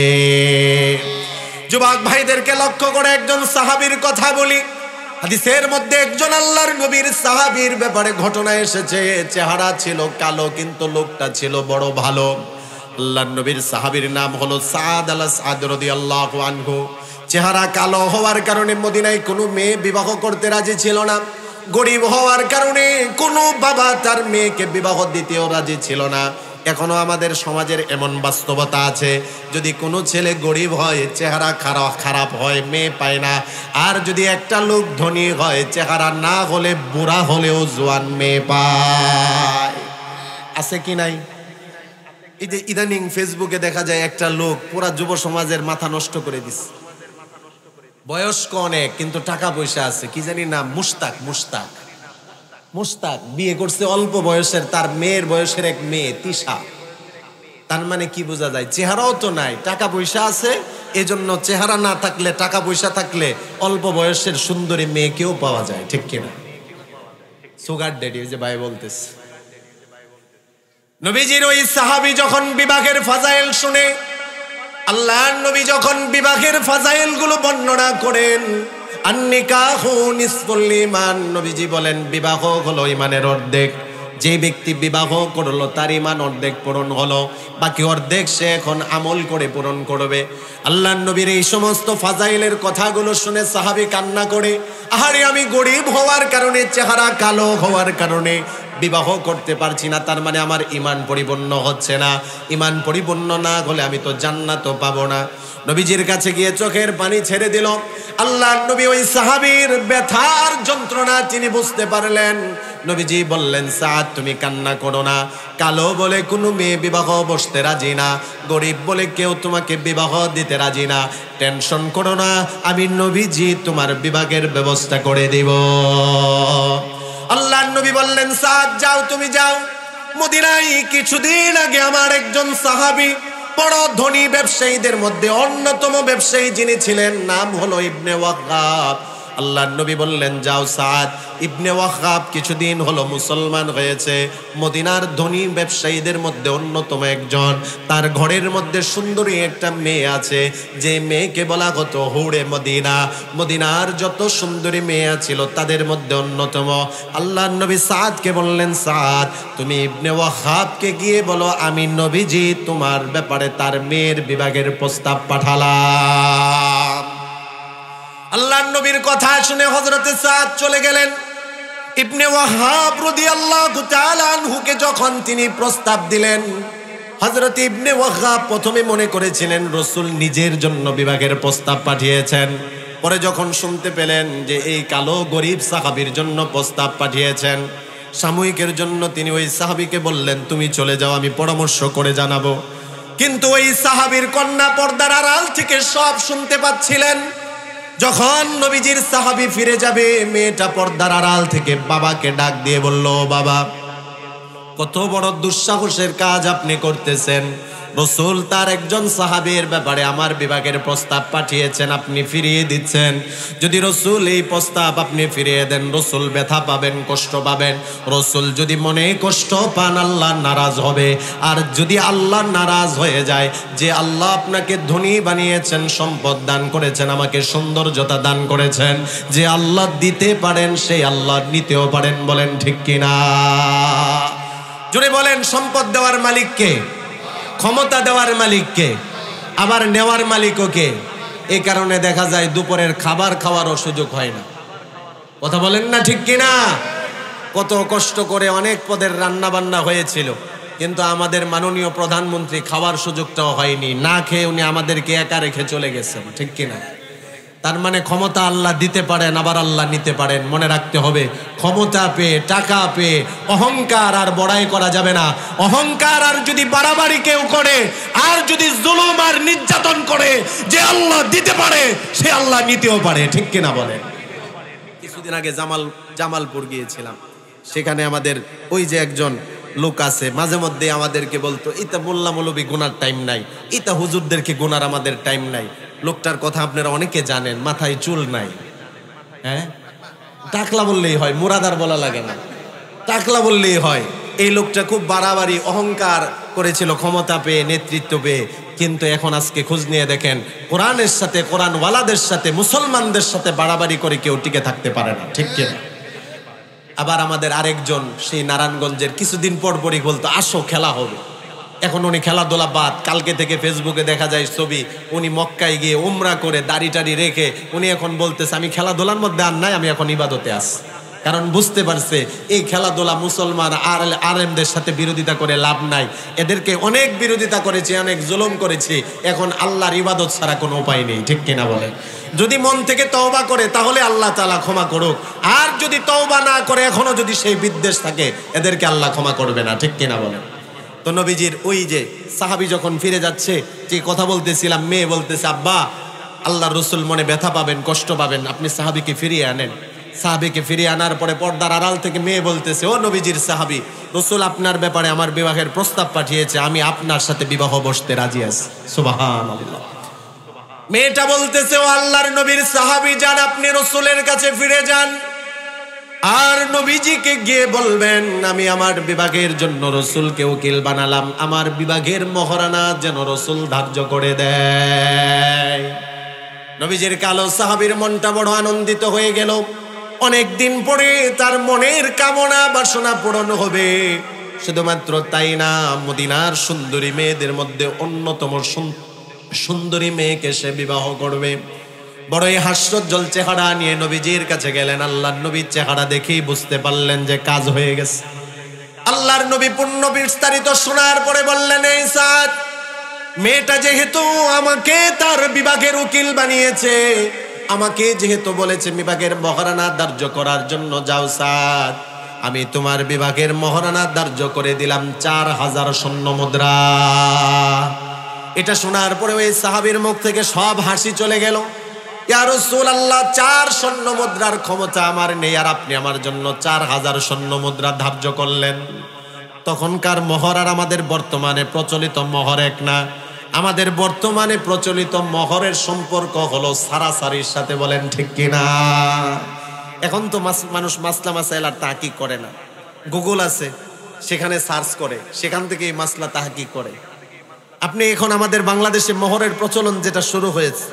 যুবক ভাইদেরকে লক্ষ্য করে একজন সাহাবীর কথা বলি। হাদিসের মধ্যে একজন আল্লাহর নবীর সাহাবীর ব্যাপারে ঘটনা এসেছে। চেহারা ছিল কালো, কিন্তু লোকটা ছিল বড় ভালো। আল্লাহর নবীর সাহাবীর নাম হলো সাদ আল-সাদ রাদিয়াল্লাহু আনহু। চেহারা কালো হওয়ার কারণে মদিনায় কোনো মেয়ে বিবাহ করতে রাজি ছিল না। গরিব হওয়ার কারণে কোনো বাবা তার মেয়েকে বিবাহ দিতেও রাজি ছিল না। এখনো আমাদের সমাজের এমন বাস্তবতা আছে, যদি কোনো ছেলে গরিব হয়, চেহারা খারাপ হয়, মেয়ে পায় না। আর যদি একটা লোক ধনী হয়, চেহারা না হলে বুড়া হলেও জোয়ান মেয়ে পায়। আছে কি নাই? এই যে ইদানিং ফেসবুকে দেখা যায় একটা লোক পুরা যুব সমাজের মাথা নষ্ট করে দিচ্ছে। বয়স্ক অনেক, কিন্তু টাকা পয়সা আছে, কি জানি না, মুস্তাক মুস্তাক বিয়ে করছে অল্প বয়সের, তার মেয়ের বয়সের এক মেয়ে তিশা। তার মানে কি বোঝা যায়? চেহারাও তো নাই, টাকা পয়সা আছে, এজন্য চেহারা না থাকলে টাকা পয়সা থাকলে অল্প বয়সের সুন্দরী মেয়েকেও পাওয়া যায়, ঠিক কিনা? সুগার ড্যাডি, ওই যে ভাই বলতেছে। নবীজির ওই সাহাবী যখন বিবাহের ফাজাইল শুনে, আল্লাহর নবী যখন বিবাহের ফাজাইল গুলো বর্ণনা করেন, আন-নিকাহু নিসফুল ঈমান, নবীজি বলেন বিবাহ হলো ঈমানের অর্ধেক। যে ব্যক্তি বিবাহ করলো তার ঈমান অর্ধেক পূরণ হলো, বাকি অর্ধেক সে এখন আমল করে পূরণ করবে। আল্লাহর নবীর এই সমস্ত ফাজাইলের কথাগুলো শুনে সাহাবী কান্না করে, আহারে আমি গরিব হওয়ার কারণে, চেহারা কালো হওয়ার কারণে বিবাহ করতে পারছি না, তার মানে আমার ঈমান পরিপূর্ণ হচ্ছে না। ঈমান পরিপূর্ণ না হলে আমি তো জান্নাতও পাবো না। নবীজির কাছে গিয়ে চোখের পানি ছেড়ে দিল। আল্লাহর নবী ওই সাহাবীর ব্যথার যন্ত্রণা তিনি বুঝতে পারলেন। নবীজি বললেন, সাদ তুমি কান্না করো না, কালো বলে কোনো মেয়ে বিবাহ বসতে রাজি না, গরিব বলে কেউ তোমাকে বিবাহ দিতে রাজি না, টেনশন করো না, আমি নবীজি তোমার বিবাহের ব্যবস্থা করে দিব। আল্লাহর নবী বললেন, সাদ যাও, তুমি যাও। মদিনায় কিছুদিন আগে আমার একজন সাহাবী, বড় ধনী ব্যবসায়ীদের মধ্যে অন্যতম ব্যবসায়ী যিনি ছিলেন, নাম হলো ইবনে ওয়াক্কাব। আল্লাহর নবী বললেন, যাও সাদ, ইবনে ওয়াক্কাব কিছুদিন হলো মুসলমান হয়েছে, মদিনার ধনী ব্যবসায়ীদের মধ্যে অন্যতম একজন, তার ঘরের মধ্যে সুন্দরী একটা মেয়ে আছে, যে মেয়েকে বলা হতো হুড়ে মদিনা। মদিনার যত সুন্দরী মেয়ে ছিল তাদের মধ্যে অন্যতম। আল্লাহর নবী সাদকে বললেন, সাদ তুমি ইবনে ওয়াক্কাবকে গিয়ে বলো আমি নবীজি তোমার ব্যাপারে তার মেয়ের বিবাহের প্রস্তাব পাঠালাম। আল্লাহর নবীর কথা শুনে হযরতে সাদ চলে গেলেন। ইবনে ওয়াহাব রাদিয়াল্লাহু তাআলা আনহুকে যখন তিনি প্রস্তাব দিলেন, হযরত ইবনে ওয়াহাব প্রথমে মনে করেছিলেন রাসূল নিজের জন্য বিবাহের প্রস্তাব পাঠিয়েছেন। পরে যখন শুনতে পেলেন যে এই কালো গরিব সাহাবীর জন্য প্রস্তাব পাঠিয়েছেন, সাময়িকের জন্য তিনি ওই সাহাবীকে বললেন, তুমি চলে যাও, আমি পরামর্শ করে জানাবো। কিন্তু ওই সাহাবীর কন্যা পর্দার আড়াল থেকে সব শুনতে পাচ্ছিলেন। যখন নবীজির সাহাবী ফিরে যাবে, মেয়েটা পর্দার আড়াল থেকে বাবাকে ডাক দিয়ে বলল, বাবা কত বড় দুঃসাহসের কাজ আপনি করতেছেন, রাসূল তার একজন সাহাবীর ব্যাপারে আমার বিবাহের প্রস্তাব পাঠিয়েছেন, আপনি ফিরিয়ে দিচ্ছেন। যদি রাসূল এই প্রস্তাব আপনি ফিরিয়ে দেন, রাসূল ব্যথা পাবেন, কষ্ট পাবেন। রাসূল যদি মনে কষ্ট পান, আল্লাহ নারাজ হবে। আর যদি আল্লাহ নারাজ হয়ে যায়, যে আল্লাহ আপনাকে ধনী বানিয়েছেন, সম্পদ দান করেছেন, আমাকে সৌন্দর্যতা দান করেছেন, যে আল্লাহ দিতে পারেন সেই আল্লাহ নিতেও পারেন। বলেন ঠিক কিনা? জোরে বলেন। সম্পদ দেওয়ার মালিক কে? ক্ষমতা দেওয়ার মালিক কে? আবার নেওয়ার মালিকও কে? এই কারণে দেখা যায় দুপুরের খাবার খাওয়ারও সুযোগ হয় না। কথা বলেন না ঠিক কিনা? কত কষ্ট করে অনেক পদের রান্না বান্না হয়েছিল, কিন্তু আমাদের মাননীয় প্রধানমন্ত্রী খাওয়ার সুযোগটাও হয়নি, না খেয়ে উনি আমাদেরকে একা রেখে চলে গেছেন, ঠিক কিনা? তার মানে ক্ষমতা আল্লাহ দিতে পারেন, আবার আল্লাহ নিতে পারেন। মনে রাখতে হবে, ক্ষমতা পেয়ে, টাকা পেয়ে অহংকার আর বড়াই করা যাবে না। অহংকার আর যদি বাড়াবাড়ি কেউ করে, আর যদি জুলুম আর নির্যাতন করে, যে আল্লাহ দিতে পারে সে আল্লাহ নিতেও পারে, ঠিক কিনা বলেন? কিছুদিন আগে জামালপুর গিয়েছিলাম, সেখানে আমাদের ওই যে একজন লোক আছে, মাঝে মধ্যে আমাদেরকে বলতো, ইতা মোল্লা মৌলবী গুনার টাইম নাই, ইতা হুজুরদেরকে গুনার আমাদের টাইম নাই। লোকটার কথা আপনারা অনেকে জানেন, মাথায় চুল নাই, হ্যাঁ, টাকলা বললেই হয়, মুরাদার বলা লাগে না, টাকলা বললেই হয়। এই লোকটা খুব বাড়াবাড়ি অহংকার করেছিল ক্ষমতা পেয়ে, নেতৃত্ব পেয়ে। কিন্তু এখন আজকে খোঁজ নিয়ে দেখেন, কোরআনের সাথে, কোরআনওয়ালাদের সাথে, মুসলমানদের সাথে বাড়াবাড়ি করে কেউ টিকে থাকতে পারে না, ঠিক কিনা? আবার আমাদের আরেকজন সেই নারায়ণগঞ্জের কিছুদিন পর পরই বলতো, আসো খেলা হবে। এখন উনি খেলাধুলা বাদ, কালকে থেকে ফেসবুকে দেখা যায় ছবি, উনি মক্কায় গিয়ে উমরা করে দাড়ি টাড়ি রেখে উনি এখন বলতেছে, আমি খেলাধুলার মধ্যে আর নাই, আমি এখন ইবাদতে আসি। কারণ বুঝতে পারছে এই খেলাধুলা মুসলমান আর আলেমদের সাথে বিরোধিতা করে লাভ নাই। এদেরকে অনেক বিরোধিতা করেছি, অনেক জুলুম করেছি, এখন আল্লাহর ইবাদত ছাড়া কোনো উপায় নেই, ঠিক কিনা বলেন? যদি মন থেকে তওবা করে তাহলে আল্লাহ তাআলা ক্ষমা করুক, আর যদি তওবা না করে এখনো যদি সেই বিদ্বেষ থাকে, এদেরকে আল্লাহ ক্ষমা করবে না, ঠিক কিনা বলেন? তো নবীজির ওই যে সাহাবী যখন ফিরে যাচ্ছে, যে কথা বলতেছিলাম, মেয়ে বলতেছে, আব্বা আল্লাহর রাসূল মনে ব্যথা পাবেন, কষ্ট পাবেন, আপনি সাহাবীকে ফিরিয়ে আনেন। সাহাবীকে ফিরিয়ে আনার পরে পর্দার আড়াল থেকে মেয়ে বলতেছে, ও নবীজির সাহাবী, রাসূল আপনার ব্যাপারে আমার বিবাহের প্রস্তাব পাঠিয়েছে, আমি আপনার সাথে বিবাহ বসতে রাজি আছি। সুবহানাল্লাহ। মেয়েটা বলতেছে, ও আল্লাহর নবীর সাহাবী যান, আপনি রাসূলের কাছে ফিরে যান আর নবীজিকে গিয়ে বলবেন আমি আমার বিবাহের জন্য রাসূলকে উকিল বানালাম, আমার বিবাহের মহারানা যেন রাসূল ধার্য করে দেয়। নবীজির কালো সাহাবীর মনটা বড় আনন্দিত হয়ে গেল। অনেক দিন পরে তার মনের কামনা বাসনা পূরণ হবে। শুধুমাত্র তাই না, মদিনার সুন্দরী মেয়েদের মধ্যে অন্যতম সুন্দরী মেয়েকে সে বিবাহ করবে। বড়ই হাস্যোজ্জ্বল চেহারা নিয়ে নবীজির কাছে গেলেন। আল্লাহর নবীর চেহারা দেখেই বুঝতে পারলেন যে কাজ হয়ে গেছে। আল্লাহর নবী পূর্ণ বিস্তারিত শোনার পরে বললেন, এই সাদ, মেয়েটা যেহেতু আমাকে তার বিবাহের উকিল বানিয়েছে, আমাকে যেহেতু বলেছে বিবাহের মহারানা ধার্য করার জন্য, যাও সাদ, আমি তোমার বিবাহের মহারানা ধার্য করে দিলাম 4000 স্বর্ণ মুদ্রা। এটা শোনার পরে ওই সাহাবীর মুখ থেকে সব হাসি চলে গেল। ইয়া রাসূলুল্লাহ, 4 স্বর্ণ মুদ্রার ক্ষমতা আমার নেই, আর আপনি আমার জন্য 4000 স্বর্ণ মুদ্রা ধার্য করলেন। তখনকার মোহর আর আমাদের বর্তমানে প্রচলিত মোহর এক না। আমাদের বর্তমানে প্রচলিত মোহরের সম্পর্ক হলো সারাসারির সাথে, বলেন ঠিক কিনা? এখন তো মানুষ মাসলা মাসাইল আর তাহকিক করে না, গুগল আছে, সেখানে সার্চ করে, সেখান থেকে এই মাসলা তাহকিক করে। আপনি এখন আমাদের বাংলাদেশে মোহরের প্রচলন যেটা শুরু হয়েছে,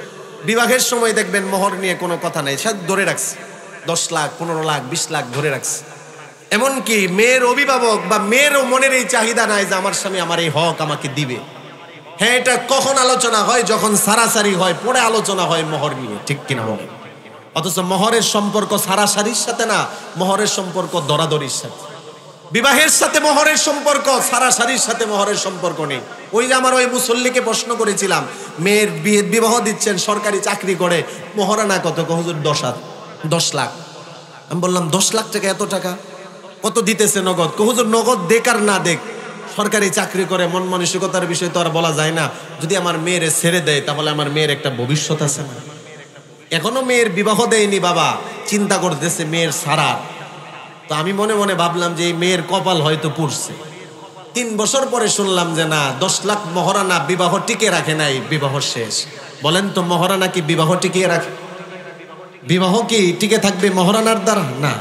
বিবাহের সময় দেখবেন মোহর নিয়ে কোনো কথা নাই, সে ধরে রাখছে 10 লাখ 15 লাখ 20 লাখ ধরে রাখছে। এমনকি মেয়ের অভিভাবক বা মেয়েরও মনের এই চাহিদা নাই যে আমার স্বামী আমার এই হক আমাকে দিবে। হ্যাঁ, এটা কখন আলোচনা হয়? যখন সারাসারি হয়, পরে আলোচনা হয় মোহর নিয়ে, ঠিক কিনা বলেন? অথচ মোহরের সম্পর্ক সারাসারির সাথে না, মোহরের সম্পর্ক দরাদরির সাথে। বিবাহের সাথে মোহরের সম্পর্ক, সারাসারির সাথে মোহরের সম্পর্ক নেই। ওই যে আমার ওই মুসল্লিকে প্রশ্ন করেছিলাম, মেয়ের বিবাহ দিচ্ছেন, সরকারি চাকরি করে, মোহরানা কত? হুজুর 10 লাখ। আমি বললাম 10 লাখ টাকা, এত টাকা কত দিতেছে নগদ? হুজুর নগদ দেখ আর না দেখ, সরকারি চাকরি করে, মন মানসিকতার বিষয় তো আর বলা যায় না। যদি আমার মেয়ের ছেড়ে দেয় তাহলে আমার মেয়ের একটা ভবিষ্যৎ আছে না? এখনো মেয়ের বিবাহ দেয়নি বাবা, চিন্তা করতেছে মেয়ের সারা। তো আমি মনে মনে ভাবলাম যে এই মেয়ের কপাল হয়তো পুড়ছে। 3 বছর পরে শুনলাম যে না, 10 লাখ মহারানা বিবাহ টিকে রাখে নাই, বিবাহ শেষ। বলেন তো, মহারানা কি বিবাহ টিকিয়ে রাখে? বিবাহ কি টিকে থাকবে মহারানার দ্বারা? না।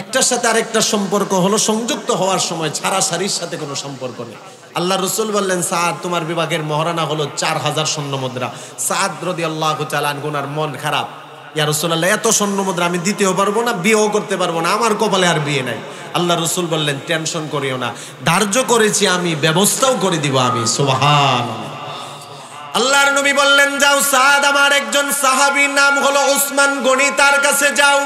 একটার সাথে আরেকটা সম্পর্ক হলো সংযুক্ত হওয়ার সময়, ছাড়াছাড়ির সাথে কোনো সম্পর্ক নেই। আল্লাহ রসুল বললেন, সাদ, তোমার বিবাহের মহারানা হলো 4000 স্বর্ণ মুদ্রা। সাদ রাদিয়াল্লাহু তাআলা আনহুর মন খারাপ। ইয়া রাসূলুল্লাহ, এত স্বর্ণ মুদ্রা আমি দিতেও পারবো না, বিয়েও করতে পারবো না, আমার কপালে আর বিয়ে নাই। আল্লাহ রসুল বললেন, টেনশন করিও না, ধার্য করেছি আমি, ব্যবস্থাও করে দিব আমি। সুবহানাল্লাহ। আল্লাহর নবী বললেন, যাও সাদ, আমার একজন সাহাবীর নাম হলো উসমান গনি, তার কাছে যাও।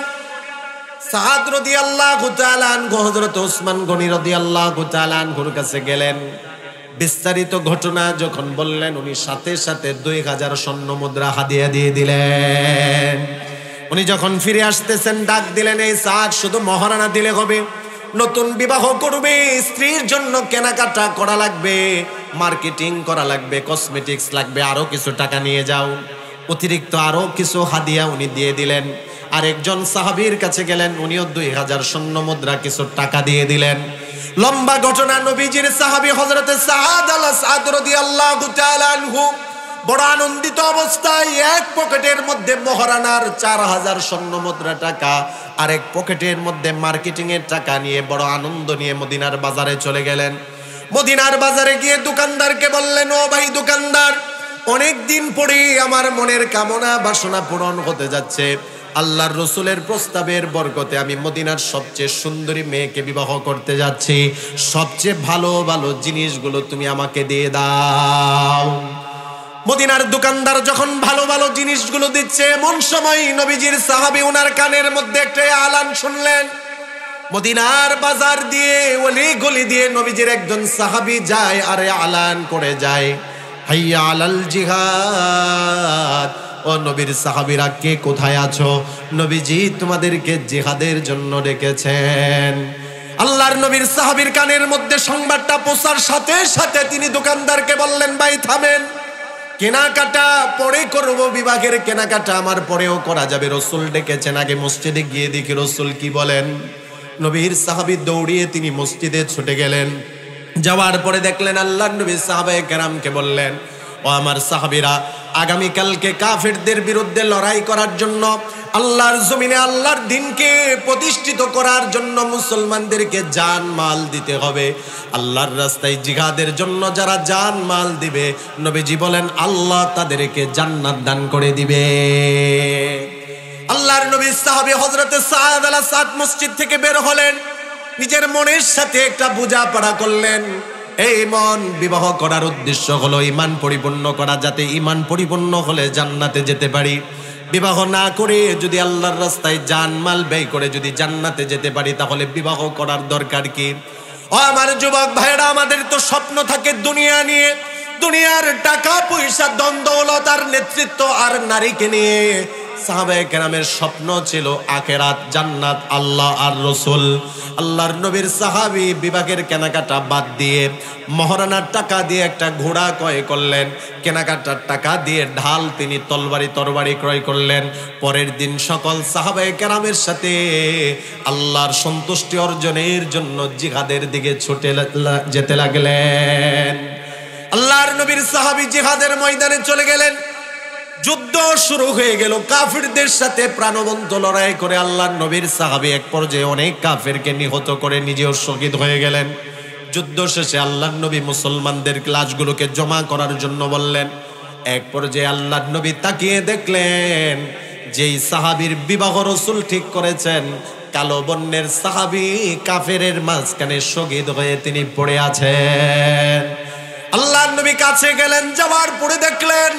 সাদ রাদিয়াল্লাহু তাআলা আনহু হযরত উসমান গনি রাদিয়াল্লাহু তাআলা আনহুর কাছে গেলেন। বিস্তারিত ঘটনা যখন বললেন, উনি সাথে সাথে 2000 স্বর্ণ মুদ্রা হাদিয়া দিয়ে দিলেন। উনি যখন ফিরে আসতেছেন ডাক দিলেন, এই সাদ, শুধু মহারানা দিলে হবে? নতুন বিবাহ করবে, স্ত্রীর জন্য কেনাকাটা করা লাগবে, মার্কেটিং করা লাগবে, কসমেটিক্স লাগবে, আরো কিছু টাকা নিয়ে যাও। অতিরিক্ত আরো কিছু হাদিয়া উনি দিয়ে দিলেন। আরেকজন সাহাবীর কাছে গেলেন, উনিও 2000 স্বর্ণ মুদ্রা কিছু টাকা দিয়ে দিলেন। লম্বা ঘটনা। নবীজির সাহাবী হযরতে সাদ রাদিয়াল্লাহু তাআলা আনহু বড় আনন্দিত অবস্থায় এক পকেটের মধ্যে মহারানার 4000 স্বর্ণ মুদ্রা টাকা, আরেক পকেটের মধ্যে মার্কেটিং এর টাকা নিয়ে বড় আনন্দ নিয়ে মদিনার বাজারে চলে গেলেন। মদিনার বাজারে গিয়ে দোকানদারকে বললেন, ও ভাই দোকানদার, অনেক দিন পরে আমার মনের কামনা বাসনা পূরণ হতে যাচ্ছে। আল্লাহর রসুলের প্রস্তাবের বরকতে আমি মদিনার সবচেয়ে সুন্দরী মেয়েকে বিবাহ করতে যাচ্ছি, সবচেয়ে ভালো ভালো জিনিসগুলো তুমি আমাকে দিয়ে দাও। মদিনার দোকানদার যখন ভালো ভালো জিনিসগুলো দিচ্ছে, এমন সময় নবীজির সাহাবী ওনার কানের মধ্যে একটা আলান শুনলেন। মদিনার বাজার দিয়ে, অলি গলি দিয়ে নবীজির একজন সাহাবী যায় আর আলান করে যায়, হাইয়া আলাল জিহাদ। ও নবীর সাহাবীরা, কে কোথায় আছো? নবীজি তোমাদেরকে জিহাদের জন্য ডেকেছেন। আল্লাহর নবীর সাহাবীর কানের মধ্যে সংবাদটা পৌঁছার সাথে সাথে তিনি দোকানদারকে বললেন, ভাই থামেন, কেনাকাটা পরে করব, বিবাহের কেনাকাটা আমার পরেও করা যাবে। রসুল ডেকেছেন, আগে মসজিদে গিয়ে দেখি রসুল কি বলেন। নবীর সাহাবী দৌড়িয়ে তিনি মসজিদে ছুটে গেলেন। যাওয়ার পরে দেখলেন আল্লাহর নবী সাহাবায়ে কেরামকে বললেন, ও আমার সাহাবীরা, আগামীকালকে কাফেরদের বিরুদ্ধে লড়াই করার জন্য, আল্লাহর জমিনে আল্লাহর দ্বীনকে প্রতিষ্ঠিত করার জন্য মুসলমানদেরকে জান মাল দিতে হবে। আল্লাহর রাস্তায় জিহাদের জন্য যারা জান মাল দিবে, নবীজি বলেন আল্লাহ তাদেরকে জান্নাত দান করে দিবে। আল্লাহর নবী সাহাবী হযরতে সাদ আল সাদ মসজিদ থেকে বের হলেন, নিজের মনের সাথে একটা বোঝাপড়া করলেন। এই মন, বিবাহ করার উদ্দেশ্য হলো ঈমান পরিপূর্ণ করা, যাতে ঈমান পরিপূর্ণ হলে জান্নাতে যেতে পারি। বিবাহ না করে যদি আল্লাহর রাস্তায় জানমাল ব্যয় করে যদি জান্নাতে যেতে পারি, তাহলে বিবাহ করার দরকার কি? ও আমার যুবক ভাইরা, আমাদের তো স্বপ্ন থাকে দুনিয়া নিয়ে, দুনিয়ার টাকা পয়সা, ধন দৌলত আর নেতৃত্ব আর নারীকে নিয়ে। সাহাবায়ে কেরামের স্বপ্ন ছিল আখিরাত, জান্নাত, আল্লাহ আর রসুল। আল্লাহর নবীর সাহাবী বিবাহের কেনাকাটা বাদ দিয়ে মহারানার টাকা দিয়ে একটা ঘোড়া ক্রয় করলেন, কেনাকাটার টাকা দিয়ে ঢাল তিনি তরবারি ক্রয় করলেন। পরের দিন সকল সাহাবায়ে কেরামের সাথে আল্লাহর সন্তুষ্টি অর্জনের জন্য জিহাদের দিকে ছুটে যেতে লাগলেন। আল্লাহর নবীর সাহাবী জিহাদের ময়দানে চলে গেলেন। যুদ্ধ শুরু হয়ে গেল কাফিরদের সাথে, প্রাণবন্ত লড়াই করে আল্লাহর নবীর সাহাবী এক পর্যায়ে অনেক কাফিরকে নিহত করে নিজেও শহীদ হয়ে গেলেন। যুদ্ধ শেষে আল্লাহর নবী মুসলমানদের লাশগুলোকে জমা করার জন্য বললেন। এক পর্যায়ে আল্লাহর নবী তাকিয়ে দেখলেন, যেই সাহাবীর বিবাহ রাসূল ঠিক করেছেন, কালো বর্ণের সাহাবী কাফেরের মাঝখানে শহীদ হয়ে তিনি পড়ে আছেন। আল্লাহর নবী কাছে গেলেন, যাওয়ার পরে দেখলেন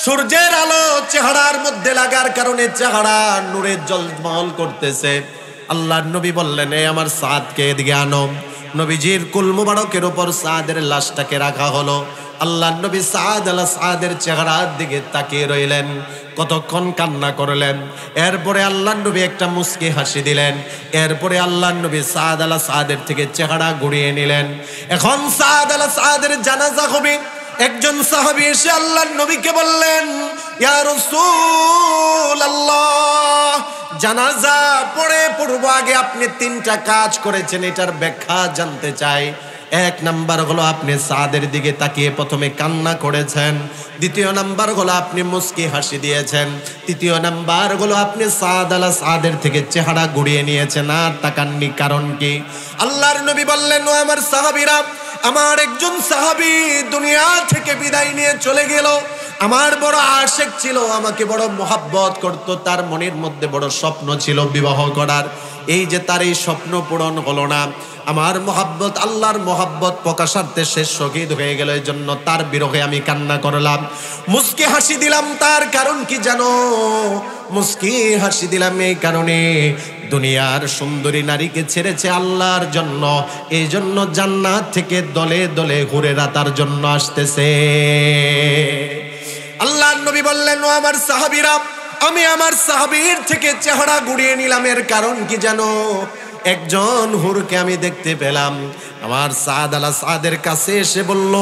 সূর্যের আলো চেহারার মধ্যে লাগার কারণে চেহারা নূরে ঝলমল করতেছে। আল্লাহর নবী বললেন, এই আমার সাদকে এদিকে আনো। নবীজির কুল মুবারকের উপর সাদের লাশটাকে রাখা হলো। আল্লাহর নবী সাদ আল সাদের চেহারার দিকে তাকিয়ে রইলেন, কতক্ষণ কান্না করলেন। এরপরে আল্লাহর নবী একটা মুস্কি হাসি দিলেন। এরপরে আল্লাহর নবী সাদ আল সাদের থেকে চেহারা ঘুরিয়ে নিলেন। এখন সাদ আল সাদের জানাজা হবে। একজন সাহাবী এসে আল্লাহর নবীকে বললেন, ইয়া রাসূলুল্লাহ, জানাজা পড়ব, আগে আপনি 3টা কাজ করেছেন, এটার ব্যাখ্যা জানতে চাই। এক নাম্বার হলো আপনি সাদের দিকে তাকিয়ে প্রথমে কান্না করেছেন। দ্বিতীয় নাম্বার হলো আপনি মুস্কি হাসি দিয়েছেন। তৃতীয় নাম্বার হলো আপনি সাদ আল সাদের থেকে চেহারা ঘুরিয়ে নিয়েছেন আর তাকাননি, কারণ কি? আল্লাহর নবী বললেন, ও আমার সাহাবীরা, আমার একজন সাহাবী দুনিয়া থেকে বিদায় নিয়ে চলে গেল। আমার বড় আশিক ছিল, আমাকে বড় মোহাব্বত করত, তার মনের মধ্যে বড় স্বপ্ন ছিল বিবাহ করার। এই যে তার এই স্বপ্ন পূরণ হলো না, আমার মোহাব্বত, আল্লাহর মোহাব্বত প্রকাশার্থে সে শহীদ হয়ে গেল, এই জন্য তার বিরহে আমি কান্না করলাম, মুস্কি হাসি দিলাম। তার কারণ কি জানো? মুস্কি হাসি দিলাম এই কারণে, দুনিয়ার সুন্দরী নারীকে ছেড়েছে আল্লাহর জন্য, এই জন্য জান্নাত থেকে দলে দলে হুরেরা তার জন্য আসতেছে। আল্লাহর নবী বললেন, ও আমার সাহাবীরা, আমি আমার সাহাবীর থেকে চেহারা ঘুরিয়ে নিলাম, এর কারণ কি জানো? একজন হুরকে আমি দেখতে পেলাম। আমার সাদ আল সাদের কাছে এসে বলল,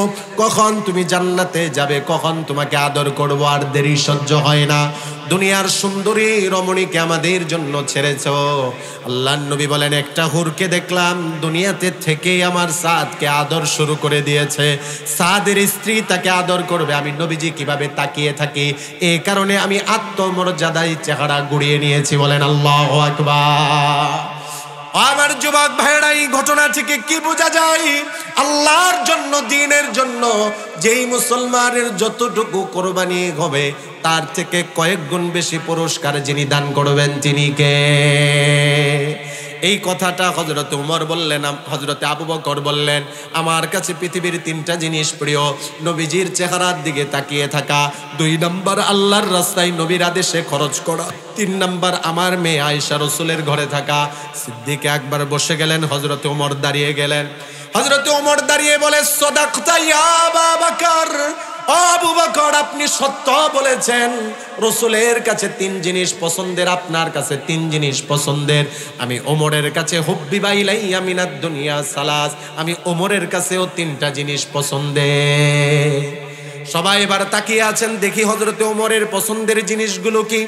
কখন তুমি জান্নাতে যাবে, কখন তোমাকে আদর করব, আর দেরি সহ্য হয় না। দুনিয়ার সুন্দরী রমণীকে আমাদের জন্য ছেড়েছ। আল্লাহর নবী বলেন, একটা হুরকে দেখলাম দুনিয়াতে থেকেই আমার সাদকে আদর শুরু করে দিয়েছে। সাদের স্ত্রী তাকে আদর করবে, আমি নবীজি কিভাবে তাকিয়ে থাকি, এই কারণে আমি আত্মমর্যাদায় চেহারা ঘুরিয়ে নিয়েছি। বলেন আল্লাহু আকবার। আমার যুবক ভাইরা, এই ঘটনা থেকে কি বোঝা যায়? আল্লাহর জন্য, দ্বীনের জন্য যেই মুসলমানের যতটুকু কোরবানি হবে, তার থেকে কয়েক গুণ বেশি পুরস্কার যিনি দান করবেন, তিনি কে? এই কথাটা হযরত উমর বললেন, হযরত আবু বকর বললেন, আমার কাছে পৃথিবীর 3টা জিনিস প্রিয়, নবীজির চেহারার দিকে তাকিয়ে থাকা, 2 নাম্বার আল্লাহর রাস্তায় নবীর আদেশে খরচ করা, 3 নাম্বার আমার মেয়ে আয়েশা রাসূলের ঘরে থাকা। সিদ্দিক আকবর বসে গেলেন, হযরত উমর দাঁড়িয়ে গেলেন। হযরত উমর দাঁড়িয়ে বলে, সাদাকতা ইয়া আবু বকর, আবু বকর, আপনি সত্য বলেছেন। রাসূলের কাছে 3 জিনিস পছন্দের, আপনার কাছে 3 জিনিস পছন্দের। আমি ওমরের কাছে হুব্বিবা ইলাইয়া মিনাদ দুনিয়া সালাস, আমি ওমরের কাছেও 3টা জিনিস পছন্দের। সবাই এবার তাকিয়ে আছেন, দেখি হযরতে ওমরের পছন্দের জিনিসগুলো কি।